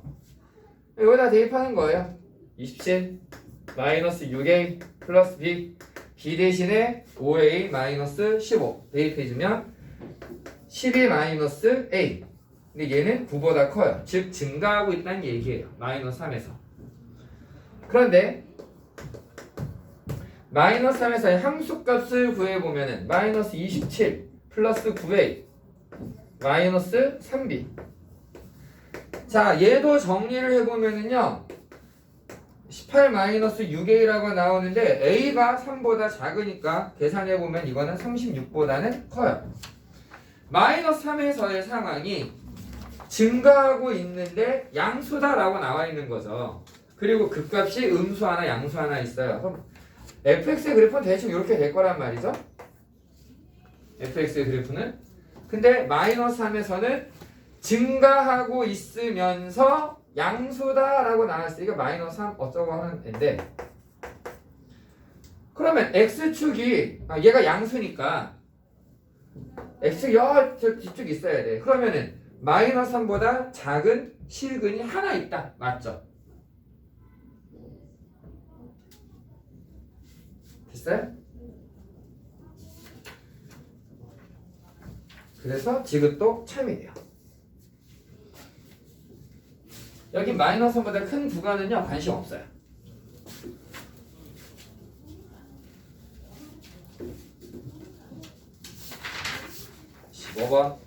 여기다 대입하는 거예요. 27 마이너스 6a 플러스 b, b 대신에 5a 마이너스 15 대입해주면 12 마이너스 A. 근데 얘는 9보다 커요. 즉 증가하고 있다는 얘기예요. 마이너스 3에서. 그런데 마이너스 3에서의 함수값을 구해보면은 마이너스 27 플러스 9A 마이너스 3B. 자, 얘도 정리를 해보면은요 18 마이너스 6A라고 나오는데 A가 3보다 작으니까 계산해보면 이거는 36보다는 커요. 마이너스 3에서의 상황이 증가하고 있는데 양수다라고 나와 있는 거죠. 그리고 극값이 음수 하나 양수 하나 있어요. 그럼 fx의 그래프는 대충 이렇게 될 거란 말이죠. fx의 그래프는. 근데 마이너스 3에서는 증가하고 있으면서 양수다라고 나왔으니까 마이너스 3 어쩌고 하는 앤데, 그러면 x축이 얘가 양수니까 x축이 저 뒤쪽 있어야 돼. 그러면은 마이너스 3보다 작은 실근이 하나 있다. 맞죠? 됐어요? 그래서 지읒도 참이 돼요. 여기 마이너스 3보다 큰 구간은요 관심 없어요. 15번.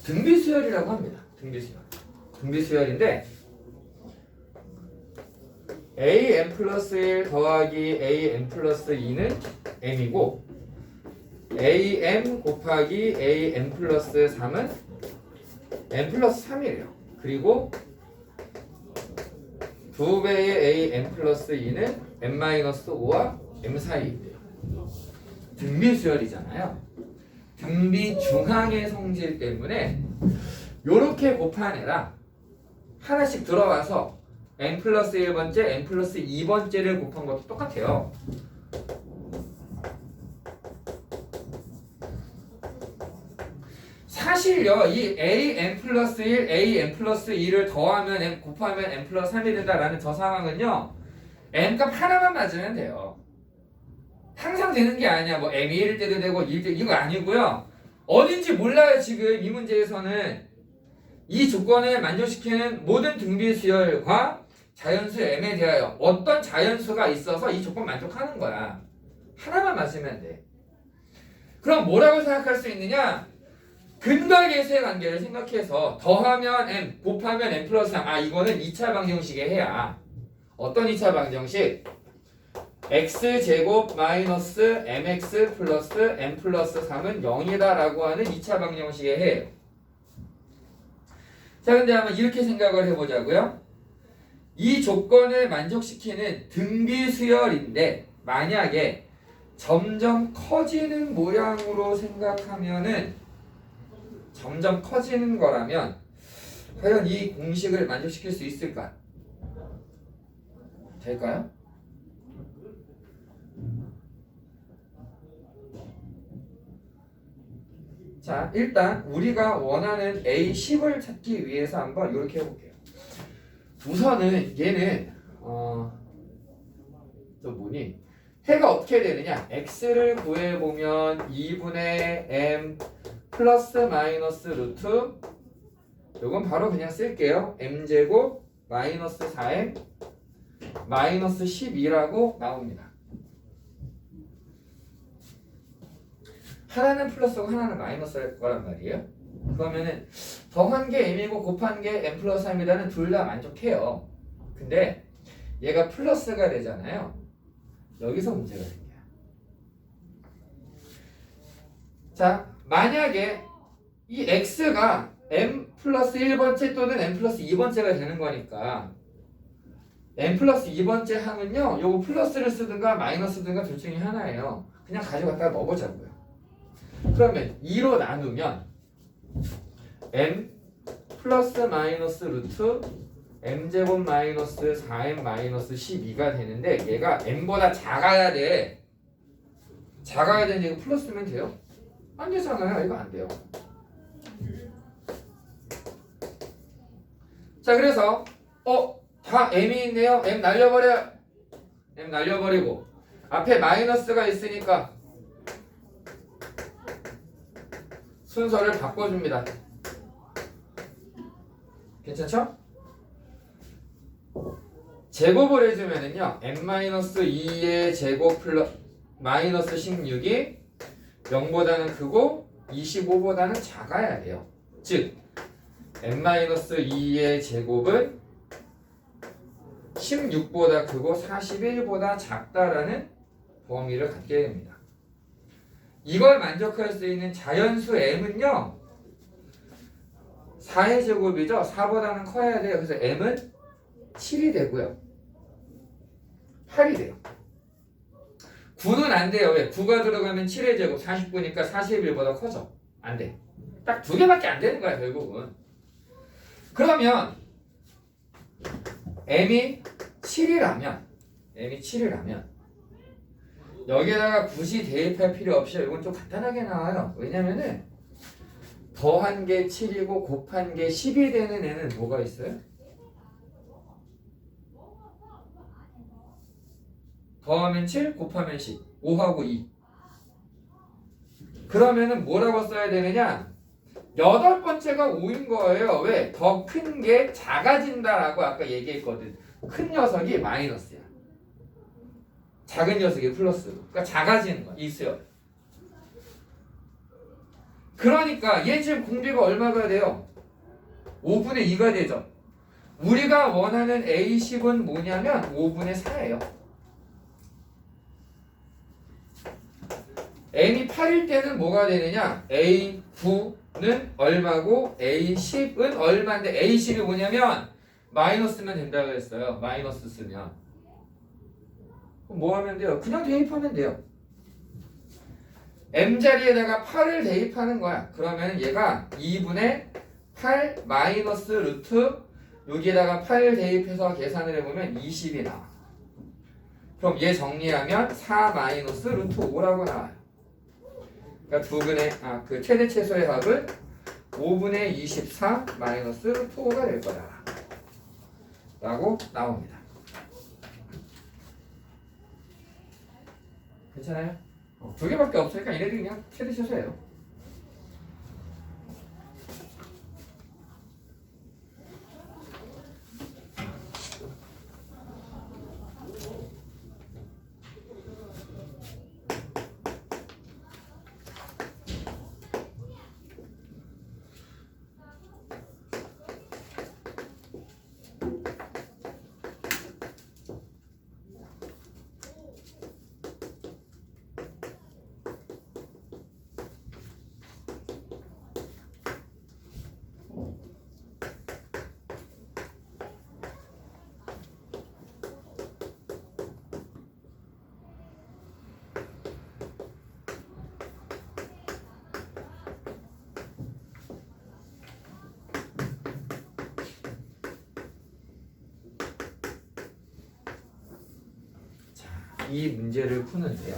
등비수열이라고 합니다. 등비수열. 등비수열인데 am 플러스 1 더하기 am 플러스 2는 m이고 am 곱하기 am 플러스 3은 m 플러스 3이래요. 그리고 2배의 am 플러스 2는 m 마이너스 5와 m 사이인데요. 등비수열이잖아요. 등비 중항의 성질 때문에 요렇게 곱하내라 하나씩 들어와서 n 플러스 1번째, n 플러스 2번째를 곱한 것도 똑같아요. 사실요 이 a n 플러스 1, a n 플러스 2를 더하면 m 곱하면 n 플러스 3이 된다라는 저 상황은요 n 값 하나만 맞으면 돼요. 항상 되는 게 아니야. 뭐 m이 1일 때도 되고 2일 때 이거 아니고요. 어딘지 몰라요. 지금 이 문제에서는 이 조건을 만족시키는 모든 등비수열과 자연수 m에 대하여 어떤 자연수가 있어서 이 조건 만족하는 거야. 하나만 맞으면 돼. 그럼 뭐라고 생각할 수 있느냐? 근과 계수의 관계를 생각해서 더하면 m, 곱하면 m 플러스 3. 아 이거는 2차 방정식에 해야. 어떤 2차 방정식? x제곱 마이너스 mx 플러스 m 플러스 3은 0이다 라고 하는 2차 방정식에 해요. 자 근데 한번 이렇게 생각을 해보자고요. 이 조건을 만족시키는 등비수열인데 만약에 점점 커지는 모양으로 생각하면은 점점 커지는 거라면 과연 이 공식을 만족시킬 수 있을까? 될까요? 자 일단 우리가 원하는 A10을 찾기 위해서 한번 이렇게 해볼게요. 우선은 얘는 또 뭐니? 해가 어떻게 되느냐? x를 구해보면 2분의 m 플러스 마이너스 루트 요건 바로 그냥 쓸게요. m제곱 마이너스 4m 마이너스 12라고 나옵니다. 하나는 플러스고 하나는 마이너스일 거란 말이에요. 그러면은 더한 게 m이고 곱한 게 m 플러스 3이라는 둘 다 만족해요. 근데 얘가 플러스가 되잖아요. 여기서 문제가 생겨요. 자 만약에 이 x가 m 플러스 1번째 또는 m 플러스 2번째가 되는 거니까 m 플러스 2번째 항은요 요거 플러스를 쓰든가 마이너스 쓰든가 둘 중에 하나예요. 그냥 가져갔다가 넣어보자고요. 그러면 2로 나누면 m 플러스 마이너스 루트 m제곱 마이너스 4m 마이너스 12가 되는데 얘가 m보다 작아야 돼. 작아야 되는데 이거 플러스면 돼요? 안 되잖아요. 이거 안 돼요. 자 그래서 다 m이 있네요. m 날려버려. M 날려버리고 앞에 마이너스가 있으니까 순서를 바꿔줍니다. 괜찮죠? 제곱을 해주면은요 n-2의 제곱 플러스 마이너스 16이 0보다는 크고 25보다는 작아야 돼요. 즉 n-2의 제곱은 16보다 크고 41보다 작다라는 범위를 갖게 됩니다. 이걸 만족할 수 있는 자연수 m은요 4의 제곱이죠. 4보다는 커야 돼요. 그래서 m은 7이 되고요 8이 돼요. 9는 안 돼요. 왜? 9가 들어가면 7의 제곱 49니까 41보다 커져. 안 돼. 딱 두 개밖에 안 되는 거야 결국은. 그러면 m이 7이라면 여기에다가 굳이 대입할 필요 없이 이건 좀 간단하게 나와요. 왜냐면은 더한 게 7이고 곱한 게 10이 되는 애는 뭐가 있어요? 더하면 7, 곱하면 10, 5하고 2. 그러면은 뭐라고 써야 되느냐? 여덟 번째가 5인 거예요. 왜? 더 큰 게 작아진다라고 아까 얘기했거든. 큰 녀석이 마이너스야. 작은 녀석이 플러스. 그러니까 작아지는 거야. 이 수열. 그러니까 얘 지금 공비가 얼마가 돼요? 5분의 2가 되죠. 우리가 원하는 A10은 뭐냐면 5분의 4예요. n이 8일 때는 뭐가 되느냐? A9는 얼마고 A10은 얼마인데 A10이 뭐냐면 마이너스면 된다고 했어요. 마이너스 쓰면. 그럼 뭐 하면 돼요? 그냥 대입하면 돼요. m자리에다가 8을 대입하는 거야. 그러면 얘가 2분의 8 마이너스 루트 여기에다가 8 대입해서 계산을 해보면 20이 나와. 그럼 얘 정리하면 4 마이너스 루트 5라고 나와요. 그러니까 그 최대 최소의 합은 5분의 24 마이너스 루트 5가 될 거다. 라고 나옵니다. 괜찮아요? 두 개밖에 없으니까 얘네들이 그냥 최대 최소예요. 이 문제를 푸는데요.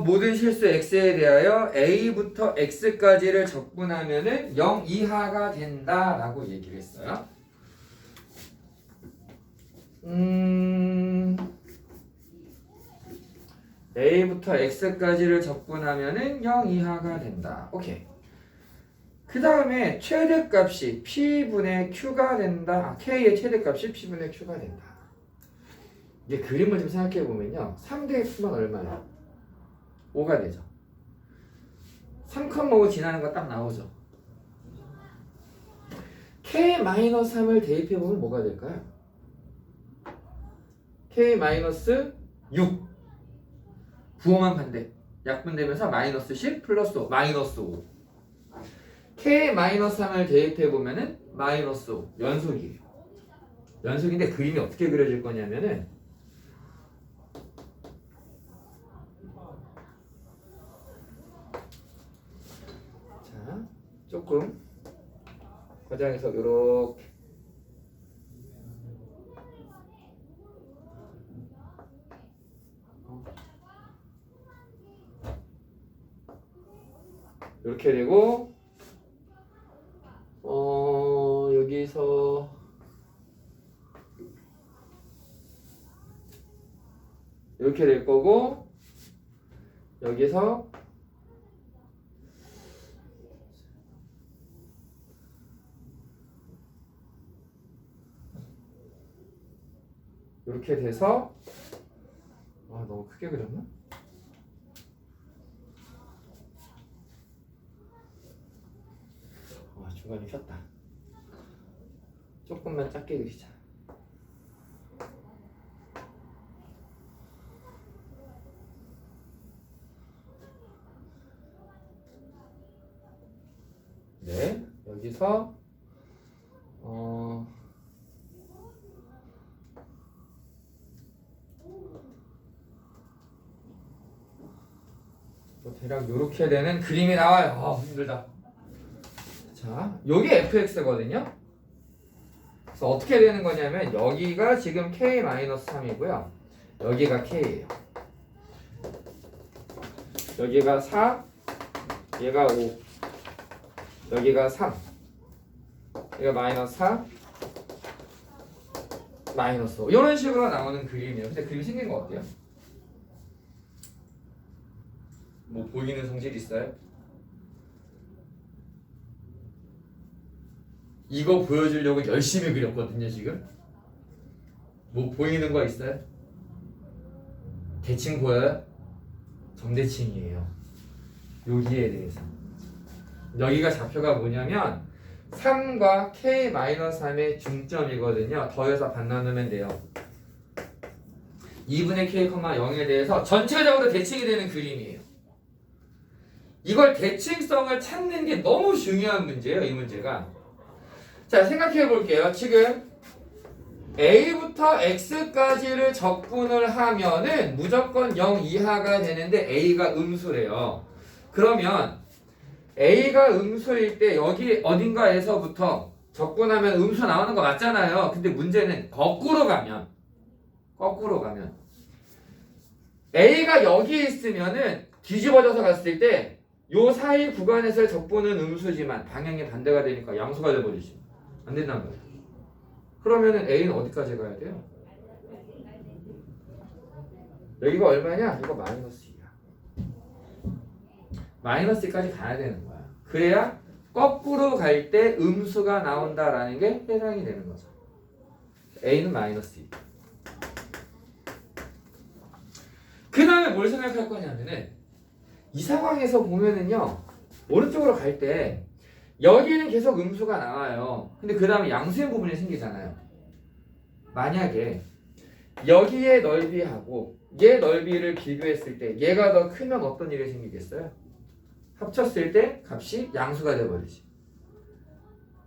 모든 실수 x에 대하여 a부터 x까지를 적분하면은 0 이하가 된다라고 얘기를 했어요. a부터 x까지를 적분하면은 0 이하가 된다. 오케이. 그 다음에 최대값이 p분의 q가 된다. k의 최대값이 p분의 q가 된다. 이제 그림을 좀 생각해 보면요. 3대 x만 얼마예요? 5가 되죠. 3,5 지나는 거 딱 나오죠. k-3을 대입해 보면 뭐가 될까요? k-6 부호만 반대. 약분되면서 마이너스 10 플러스 5 마이너스 5. k-3을 대입해 보면은 마이너스 5 연속이에요. 연속인데 그림이 어떻게 그려질 거냐면은 조금 과장해서 요렇게 이렇게 되고 여기서 이렇게 될 거고 여기서 이렇게 돼서 너무 크게 그렸나? 중간에 폈다. 조금만 작게 그리자. 네, 여기서 대략 이렇게 되는 그림이 나와요. 힘들다. 자, 요게 fx거든요. 그래서 어떻게 되는 거냐면 여기가 지금 k-3이고요. 여기가 k예요. 여기가 4, 얘가 5, 여기가 3, 얘가 마이너스 4, 마이너스 5. 이런 식으로 나오는 그림이에요. 근데 그림 생긴 거 어때요? 뭐 보이는 성질 있어요? 이거 보여주려고 열심히 그렸거든요 지금. 뭐 보이는 거 있어요? 대칭 보여요? 정대칭이에요. 여기에 대해서 여기가 좌표가 뭐냐면 3과 k-3의 중점이거든요. 더해서 반 나누면 돼요. 2분의 k, 0에 대해서 전체적으로 대칭이 되는 그림이에요. 이걸 대칭성을 찾는 게 너무 중요한 문제예요. 이 문제가. 자, 생각해 볼게요. 지금 a부터 x까지를 적분을 하면은 무조건 0 이하가 되는데 a가 음수래요. 그러면 a가 음수일 때 여기 어딘가에서부터 적분하면 음수 나오는 거 맞잖아요. 근데 문제는 거꾸로 가면 a가 여기 있으면은 뒤집어져서 갔을 때 요 사이 구간에서의 적분은 음수지만 방향이 반대가 되니까 양수가 돼버리지. 안 된단 말이야. 그러면은 a는 어디까지 가야 돼요? 여기가 얼마냐? 이거 마이너스 2야. 마이너스 2까지 가야 되는 거야. 그래야 거꾸로 갈 때 음수가 나온다라는 게 해당이 되는 거죠. a는 마이너스 2. 그 다음에 뭘 생각할 거냐면은 이 상황에서 보면은요 오른쪽으로 갈 때 여기는 계속 음수가 나와요. 근데 그 다음에 양수의 부분이 생기잖아요. 만약에 여기의 넓이하고 얘 넓이를 비교했을 때 얘가 더 크면 어떤 일이 생기겠어요? 합쳤을 때 값이 양수가 돼버리지.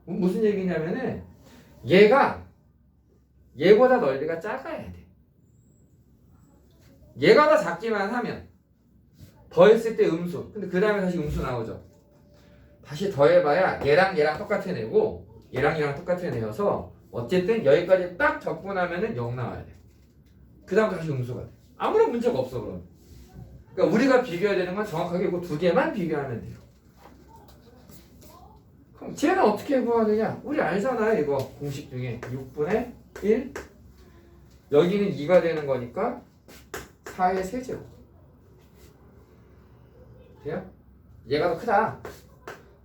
무슨 얘기냐면은 얘가 얘보다 넓이가 작아야 돼. 얘가 더 작기만 하면 더했을 때 음수. 근데 그 다음에 다시 음수 나오죠. 다시 더해봐야 얘랑 똑같은 애고 얘랑 똑같은 애여서 어쨌든 여기까지 딱 적분하면은 0 나와야 돼. 그 다음 다시 음수가 돼. 아무런 문제가 없어 그럼. 그러니까 우리가 비교해야 되는 건 정확하게 이거 두 개만 비교하면 돼요. 그럼 쟤는 어떻게 구하느냐? 우리 알잖아요 이거 공식 중에 6분의 1 여기는 2가 되는 거니까 4의 세제곱 돼요? 얘가 더 크다.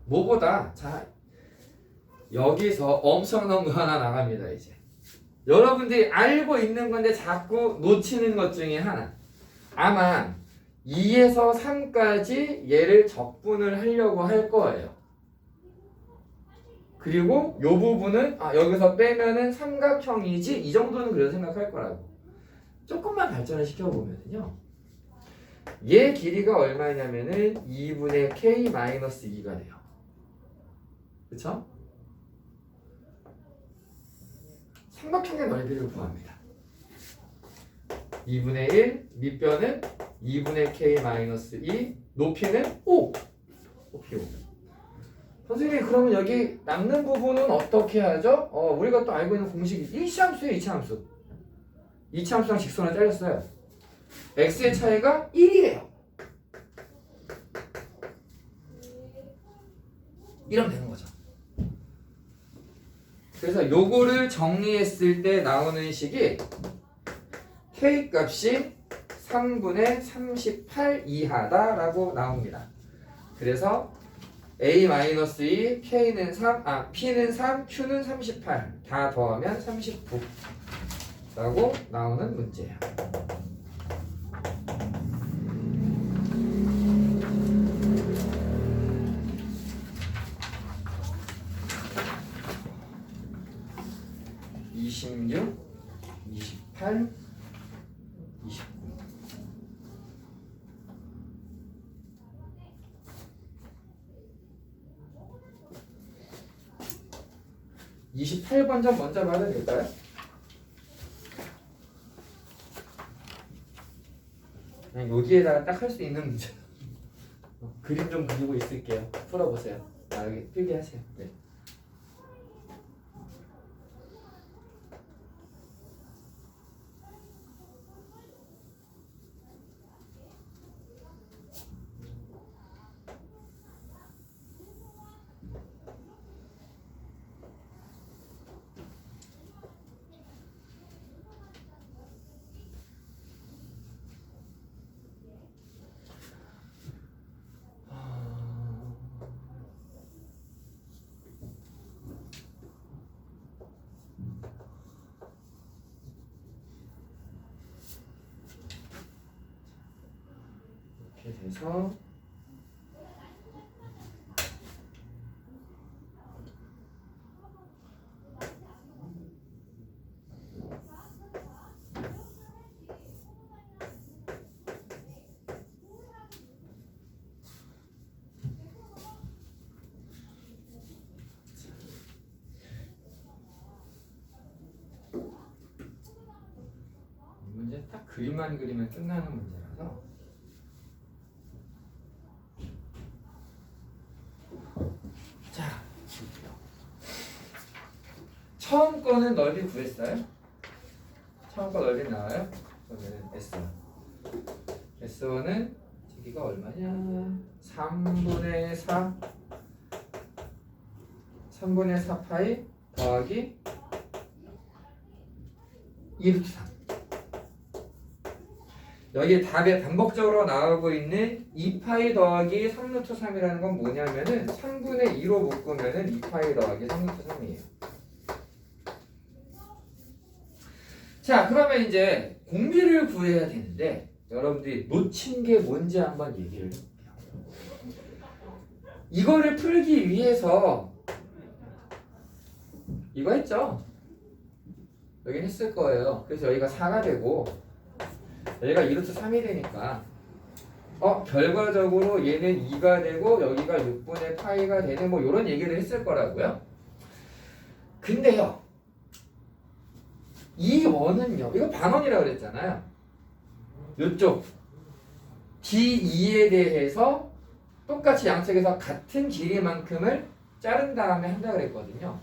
뭐보다 자 여기서 엄청난 거 하나 나갑니다. 이제 여러분들이 알고 있는 건데 자꾸 놓치는 것 중에 하나. 아마 2에서 3까지 얘를 적분을 하려고 할 거예요. 그리고 요 부분은 여기서 빼면은 삼각형이지 이 정도는 그래도 생각할 거라고. 조금만 발전을 시켜보면은요 얘 길이가 얼마냐면은 2분의 k-2가 돼요. 그쵸? 삼각형의 넓이를 구합니다. 2분의 1 밑변은 2분의 k-2 높이는 5 높이 5. 선생님 그러면 여기 남는 부분은 어떻게 하죠? 우리가 또 알고 있는 공식이 이차함수예요. 이차함수. 이차함수랑 직선을 잘렸어요. x의 차이가 1이에요. 이러면 되는 거죠. 그래서 요거를 정리했을 때 나오는 식이 k 값이 3분의 38 이하다라고 나옵니다. 그래서 A-2, K는 3, P는 3, Q는 38 다 더하면 39라고 나오는 문제예요. (26) (28) (29) 28번 좀 먼저 봐도 될까요? 그냥 여기에다가 딱 할 수 있는 문제. 그림 좀 그리고 있을게요. 풀어보세요. 여기 필기하세요. 네. 이렇게 돼서 이 문제 딱 그림만 그리면 끝나는 문제라서 자, 처음 거는 넓이 구했어요? 처음 거 넓이 나와요? 그러면 S1 S1은 저기가 얼마냐? 3분의 4 3분의 4 파이 더하기 2루트 3 여기 답에 반복적으로 나오고 있는 2파이 더하기 3루트 3이라는 건 뭐냐면은 3분의 2로 묶으면은 2파이 더하기 3루트 3이에요. 자, 그러면 이제 공비를 구해야 되는데 여러분들이 놓친 게 뭔지 한번 얘기를 해볼게요. 이거를 풀기 위해서 이거 했죠? 여기 했을 거예요. 그래서 여기가 4가 되고 여기가 2루트 3이 되니까 결과적으로 얘는 2가 되고 여기가 6분의 파이가 되는 뭐 이런 얘기를 했을 거라고요. 근데요, 이 원은요, 이거 반원이라고 그랬잖아요. 이쪽 D2에 대해서 똑같이 양측에서 같은 길이만큼을 자른 다음에 한다 그랬거든요.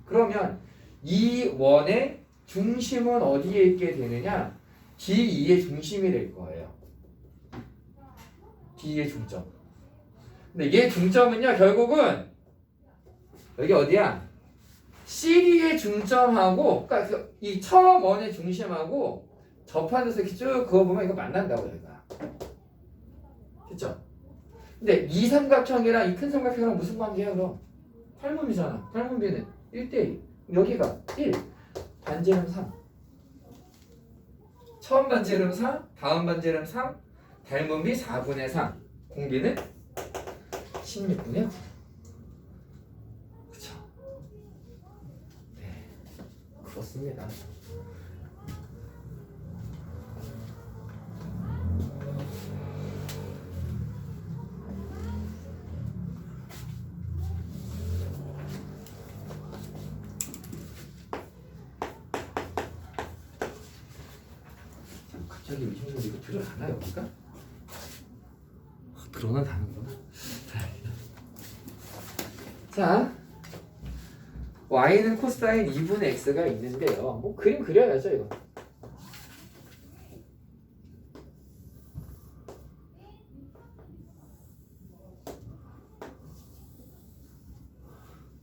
그러면 이 원의 중심은 어디에 있게 되느냐? D2의 중심이 될 거예요. D의 중점. 근데 얘 중점은요, 결국은 여기 어디야? CD의 중점하고, 그러니까 이 처음 원의 중심하고 접하면서 이렇게 쭉 그어보면 이거 만난다고 얘가. 그쵸? 근데 이 삼각형이랑 이 큰 삼각형이랑 무슨 관계야 그럼? 탈문비잖아. 탈문비는 1대1. 여기가 1, 반지름 3. 처음 반지름 4, 다음 반지름 3, 닮은비 4분의 3, 공비는 16분의 9. 그쵸? 네, 그렇습니다. 갑자기 이 친구 이거 들어가나 여기가? 들어는 가는구나. 자, y는 코사인 2분의 x가 있는데요. 뭐 그림 그려야죠 이거.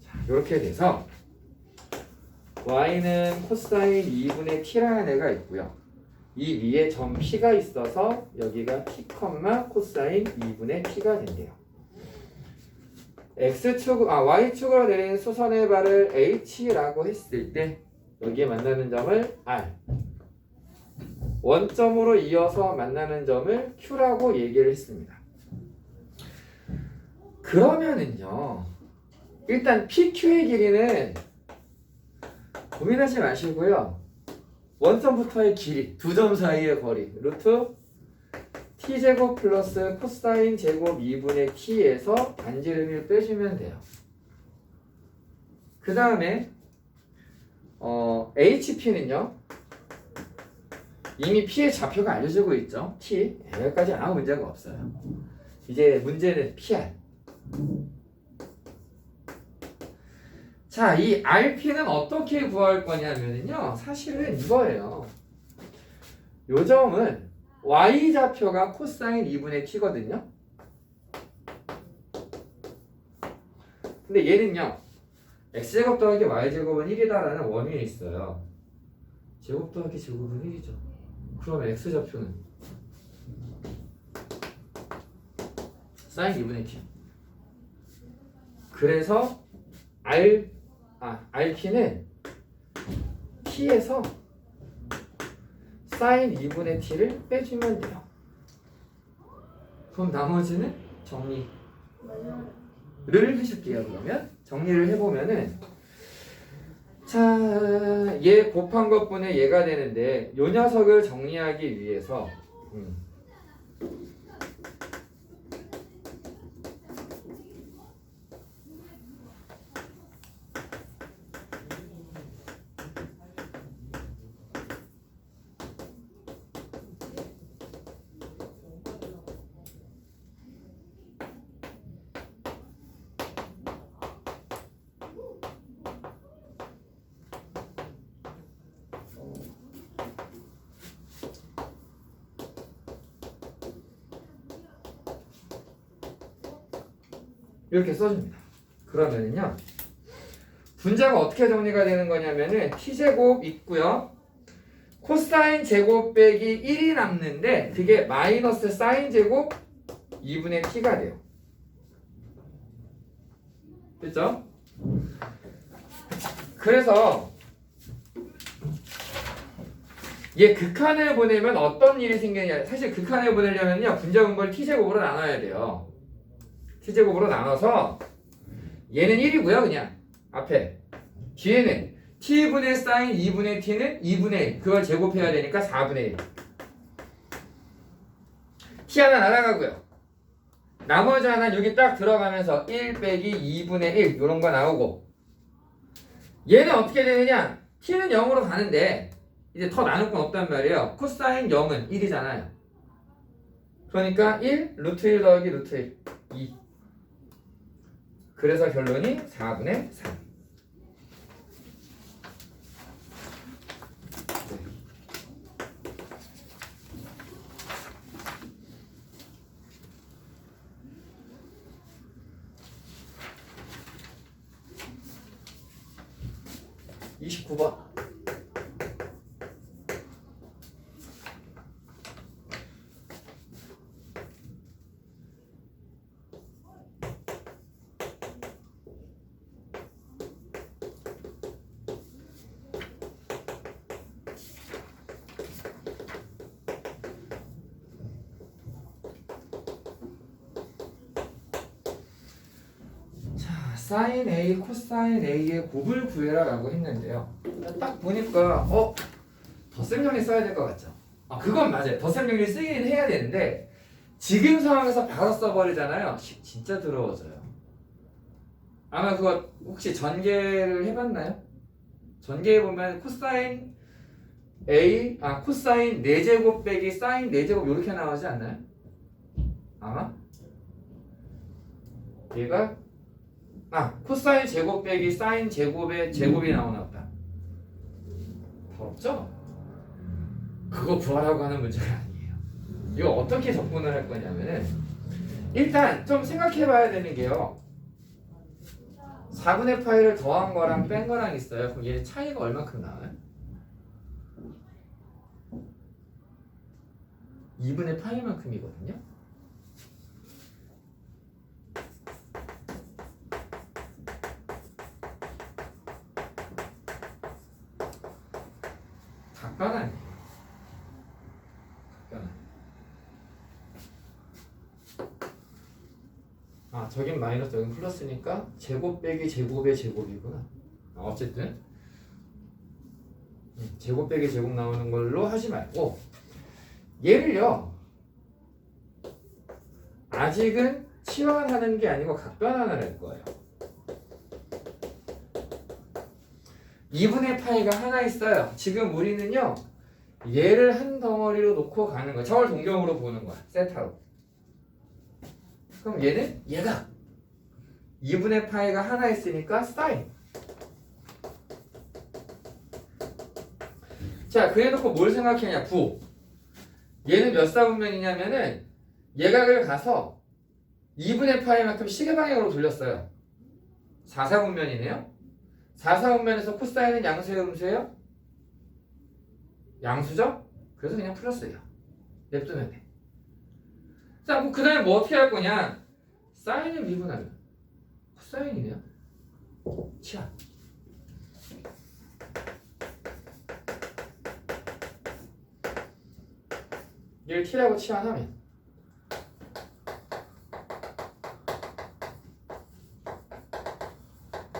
자, 이렇게 돼서 y는 코사인 2분의 t라는 애가 있고요. 이 위에 점 P가 있어서 여기가 P, 코사인 2분의 P가 된대요. Y축으로 내린 수선의 발을 H라고 했을 때 여기에 만나는 점을 R, 원점으로 이어서 만나는 점을 Q라고 얘기를 했습니다. 그러면은요, 일단 PQ의 길이는 고민하지 마시고요. 원점부터의 길이, 두 점 사이의 거리, 루트 t제곱 플러스 코사인 제곱 2분의 t에서 반지름을 빼주면 돼요. 그 다음에 HP는요, 이미 P의 좌표가 알려지고 있죠. T, 여기까지 아무 문제가 없어요. 이제 문제는 PR. 자, 이 RP는 어떻게 구할 거냐면요, 사실은 이거예요. 요 점은 Y좌표가 코사인 2분의 T거든요. 근데 얘는요, X제곱 더하기 Y제곱은 1이다라는 원인이 있어요. 제곱 더하기 제곱은 1이죠. 그러면 X좌표는 사인 2분의 T. 그래서 RP는 T에서 사인 2분의 T를 빼주면 돼요. 그럼 나머지는 정리를 해줄게요. 그러면 정리를 해보면은, 자, 얘 곱한 것분의 얘가 되는데 요 녀석을 정리하기 위해서 이렇게 써줍니다. 그러면은요, 분자가 어떻게 정리가 되는 거냐면은 t제곱 있고요, 코사인 제곱 빼기 1이 남는데 그게 마이너스 사인 제곱 2분의 t가 돼요. 됐죠? 그래서 얘 극한을 보내면 어떤 일이 생기냐, 사실 극한을 보내려면요, 분자 분모를 t제곱으로 나눠야 돼요. t제곱으로 나눠서 얘는 1이고요, 그냥 앞에. 뒤에는 t분의 사인 2분의 t는 2분의 1, 그걸 제곱해야 되니까 4분의 1. t 하나 날아가고요. 나머지 하나 여기 딱 들어가면서 1 빼기 2분의 1 이런 거 나오고, 얘는 어떻게 되느냐, t는 0으로 가는데 이제 더 나눌 건 없단 말이에요. 코사인 0은 1이잖아요. 그러니까 1, 루트 1 더하기 루트 1, 2. 그래서 결론이 4분의 3. 네. 29번. 사인 A, 코사인 A의 곱을 구해라 라고 했는데요, 딱 보니까 덧셈정리 써야 될 것 같죠? 그건 맞아요. 덧셈정리 쓰긴 해야 되는데 지금 상황에서 바로 써버리잖아요. 진짜 더러워져요. 아마 그거 혹시 전개를 해봤나요? 전개해보면 코사인 A, 코사인 4제곱 빼기 사인 4제곱 이렇게 나오지 않나요? 아마? 얘가 코사인 제곱 빼기 사인 제곱의 제곱이 나오나 보다. 더럽죠? 그거 구하라고 하는 문제가 아니에요. 이거 어떻게 접근을 할 거냐면은, 일단 좀 생각해 봐야 되는 게요, 4분의 파이를 더한 거랑 뺀 거랑 있어요. 그럼 얘 차이가 얼마큼 나와요? 2분의 파이만큼이거든요. 각변환이에요. 각변환. 아, 저긴 마이너스, 저긴 플러스니까 제곱 빼기 제곱의 제곱이구나. 어쨌든 제곱 빼기 제곱 나오는 걸로 하지 말고 얘를요, 아직은 치환하는 게 아니고 각변환을 할 거예요. 2분의 파이가 하나 있어요. 지금 우리는요, 얘를 한 덩어리로 놓고 가는 거야. 저걸 동경으로 보는 거야. 세타로. 그럼 얘는 얘가 2분의 파이가 하나 있으니까 사인. 자, 그래놓고 뭘 생각했냐? 부. 얘는 몇 사분면이냐면은 얘각을 가서 2분의 파이만큼 시계방향으로 돌렸어요. 4사분면이네요. 4사분면에서 코사인은 양수예요, 음수예요? 양수죠? 그래서 그냥 플러스예요. 냅두면 돼. 자, 그 다음에 뭐 어떻게 할 거냐? 사인을 미분하면 코사인이네요. 치환. 얘를 t라고 치환하면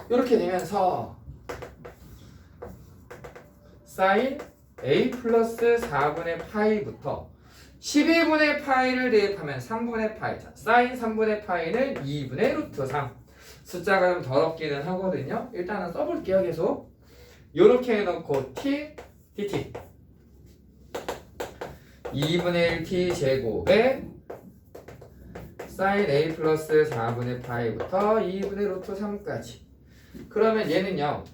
이렇게 되면서 사인 a 플러스 4분의 파이부터 12분의 파이를 대입하면 3분의 파이. 자, 사인 3분의 파이는 2분의 루트 3. 숫자가 좀 더럽기는 하거든요. 일단은 써볼게요. 계속 요렇게 해놓고 t, dt 2분의 1t 제곱에 사인 a 플러스 4분의 파이부터 2분의 루트 3까지. 그러면 얘는요,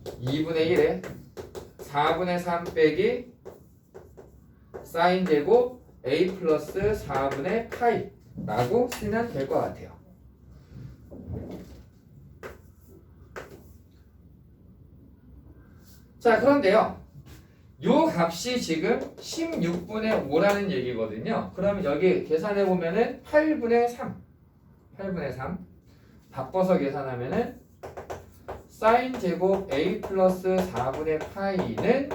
2분의 1에 4분의 3 빼기 사인 제곱 a 플러스 4분의 파이 라고 쓰면 될 것 같아요. 자, 그런데요, 요 값이 지금 16분의 5라는 얘기거든요. 그러면 여기 계산해 보면은 8분의 3 바꿔서 계산하면은 사인 제곱 a 플러스 4분의 파이는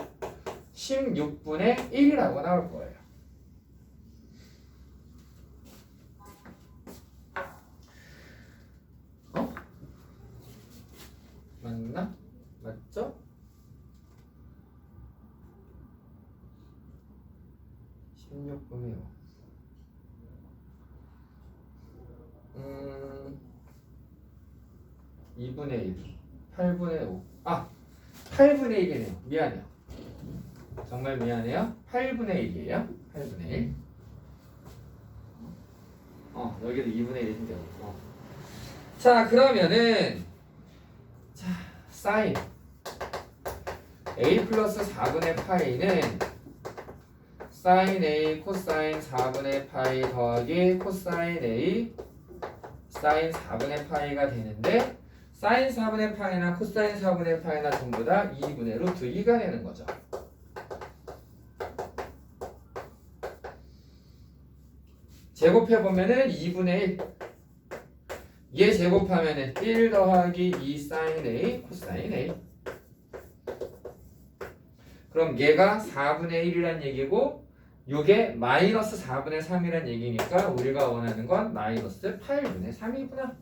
16분의 1이라고 나올 거예요. 맞나? 맞죠? 16분의 5 2분의 1 8분의 5 아! 8분의 1이네요. 미안해요. 정말 미안해요. 8분의 1이에요. 8분의 1 여기도 2분의 1이 생겨요. 자, 그러면은 자, 사인 a 플러스 4분의 파이는 사인 a 코사인 4분의 파이 더하기 코사인 a 사인 4분의 파이가 되는데, 사인 4분의 파이나 코사인 4분의 파이나 전부 다 2분의 루트 2가 되는 거죠. 제곱해보면은 2분의 1. 얘 제곱하면은 1 더하기 2 사인 a 코사인 a. 그럼 얘가 4분의 1이란 얘기고, 요게 마이너스 4분의 3이란 얘기니까 우리가 원하는 건 마이너스 8분의 3이구나.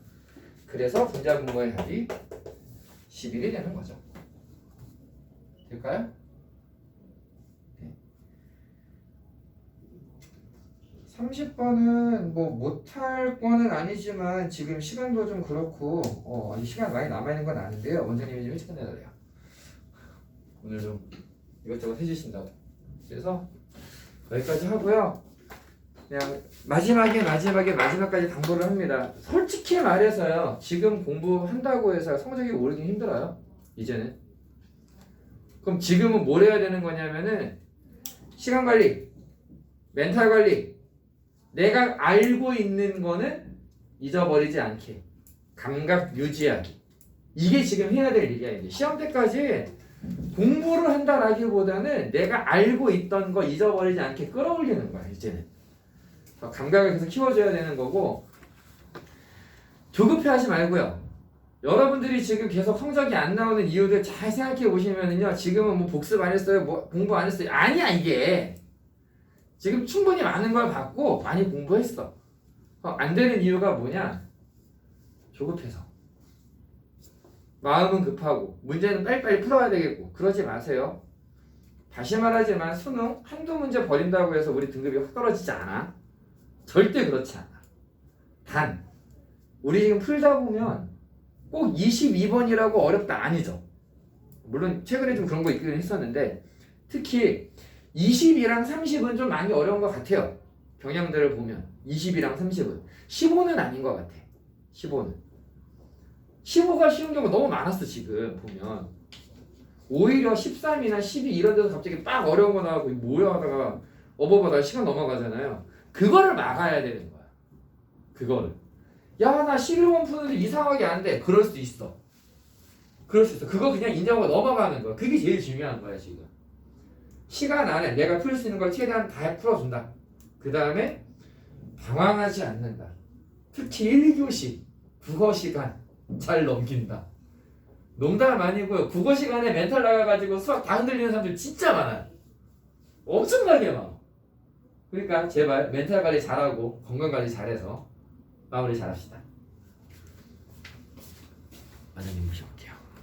그래서 분자분모의 합이 11이 되는 거죠. 될까요? 네. 30번은 뭐 못할 거는 아니지만 지금 시간도 좀 그렇고 시간 많이 남아있는 건 아는데요. 원장님이 좀 일찍 끝내달래요. 오늘 좀 이것저것 해주신다고. 그래서 여기까지 하고요. 그냥 마지막까지 당부를 합니다. 솔직히 말해서요, 지금 공부한다고 해서 성적이 오르긴 힘들어요. 이제는. 그럼 지금은 뭘 해야 되는 거냐면은 시간 관리, 멘탈 관리, 내가 알고 있는 거는 잊어버리지 않게 감각 유지하기. 이게 지금 해야 될 일이야. 이제 시험 때까지 공부를 한다라기보다는 내가 알고 있던 거 잊어버리지 않게 끌어올리는 거야 이제는. 감각을 계속 키워줘야 되는 거고 조급해하지 말고요. 여러분들이 지금 계속 성적이 안 나오는 이유들 잘 생각해 보시면은요. 지금은 뭐 복습 안 했어요, 뭐 공부 안 했어요. 아니야 이게. 지금 충분히 많은 걸 받고 많이 공부했어. 안 되는 이유가 뭐냐? 조급해서. 마음은 급하고 문제는 빨리빨리 풀어야 되겠고 그러지 마세요. 다시 말하지만 수능 한두 문제 버린다고 해서 우리 등급이 확 떨어지지 않아. 절대 그렇지 않아. 단 우리 지금 풀다 보면 꼭 22번이라고 어렵다 아니죠. 물론 최근에 좀 그런 거 있긴 했었는데 특히 20이랑 30은 좀 많이 어려운 것 같아요. 경향들을 보면 20이랑 30은 15는 아닌 것 같아. 15는 15가 쉬운 경우가 너무 많았어. 지금 보면 오히려 13이나 12 이런 데서 갑자기 빡 어려운 거 나오고 뭐야 하다가 어버버다 시간 넘어가잖아요. 그거를 막아야 되는 거야. 그거를 야 나 11번 푸는데 이상하게 안 돼. 그럴 수 있어. 그럴 수 있어. 그거 그냥 인정하고 넘어가는 거야. 그게 제일 중요한 거야 지금. 시간 안에 내가 풀 수 있는 걸 최대한 다 풀어준다. 그 다음에 방황하지 않는다. 특히 1교시 국어 시간 잘 넘긴다. 농담 아니고요. 국어 시간에 멘탈 나가가지고 수학 다 흔들리는 사람들 진짜 많아요. 엄청나게 많아. 그러니까 제발 멘탈 관리 잘하고 건강 관리 잘해서 마무리 잘합시다. 마장님 모시고.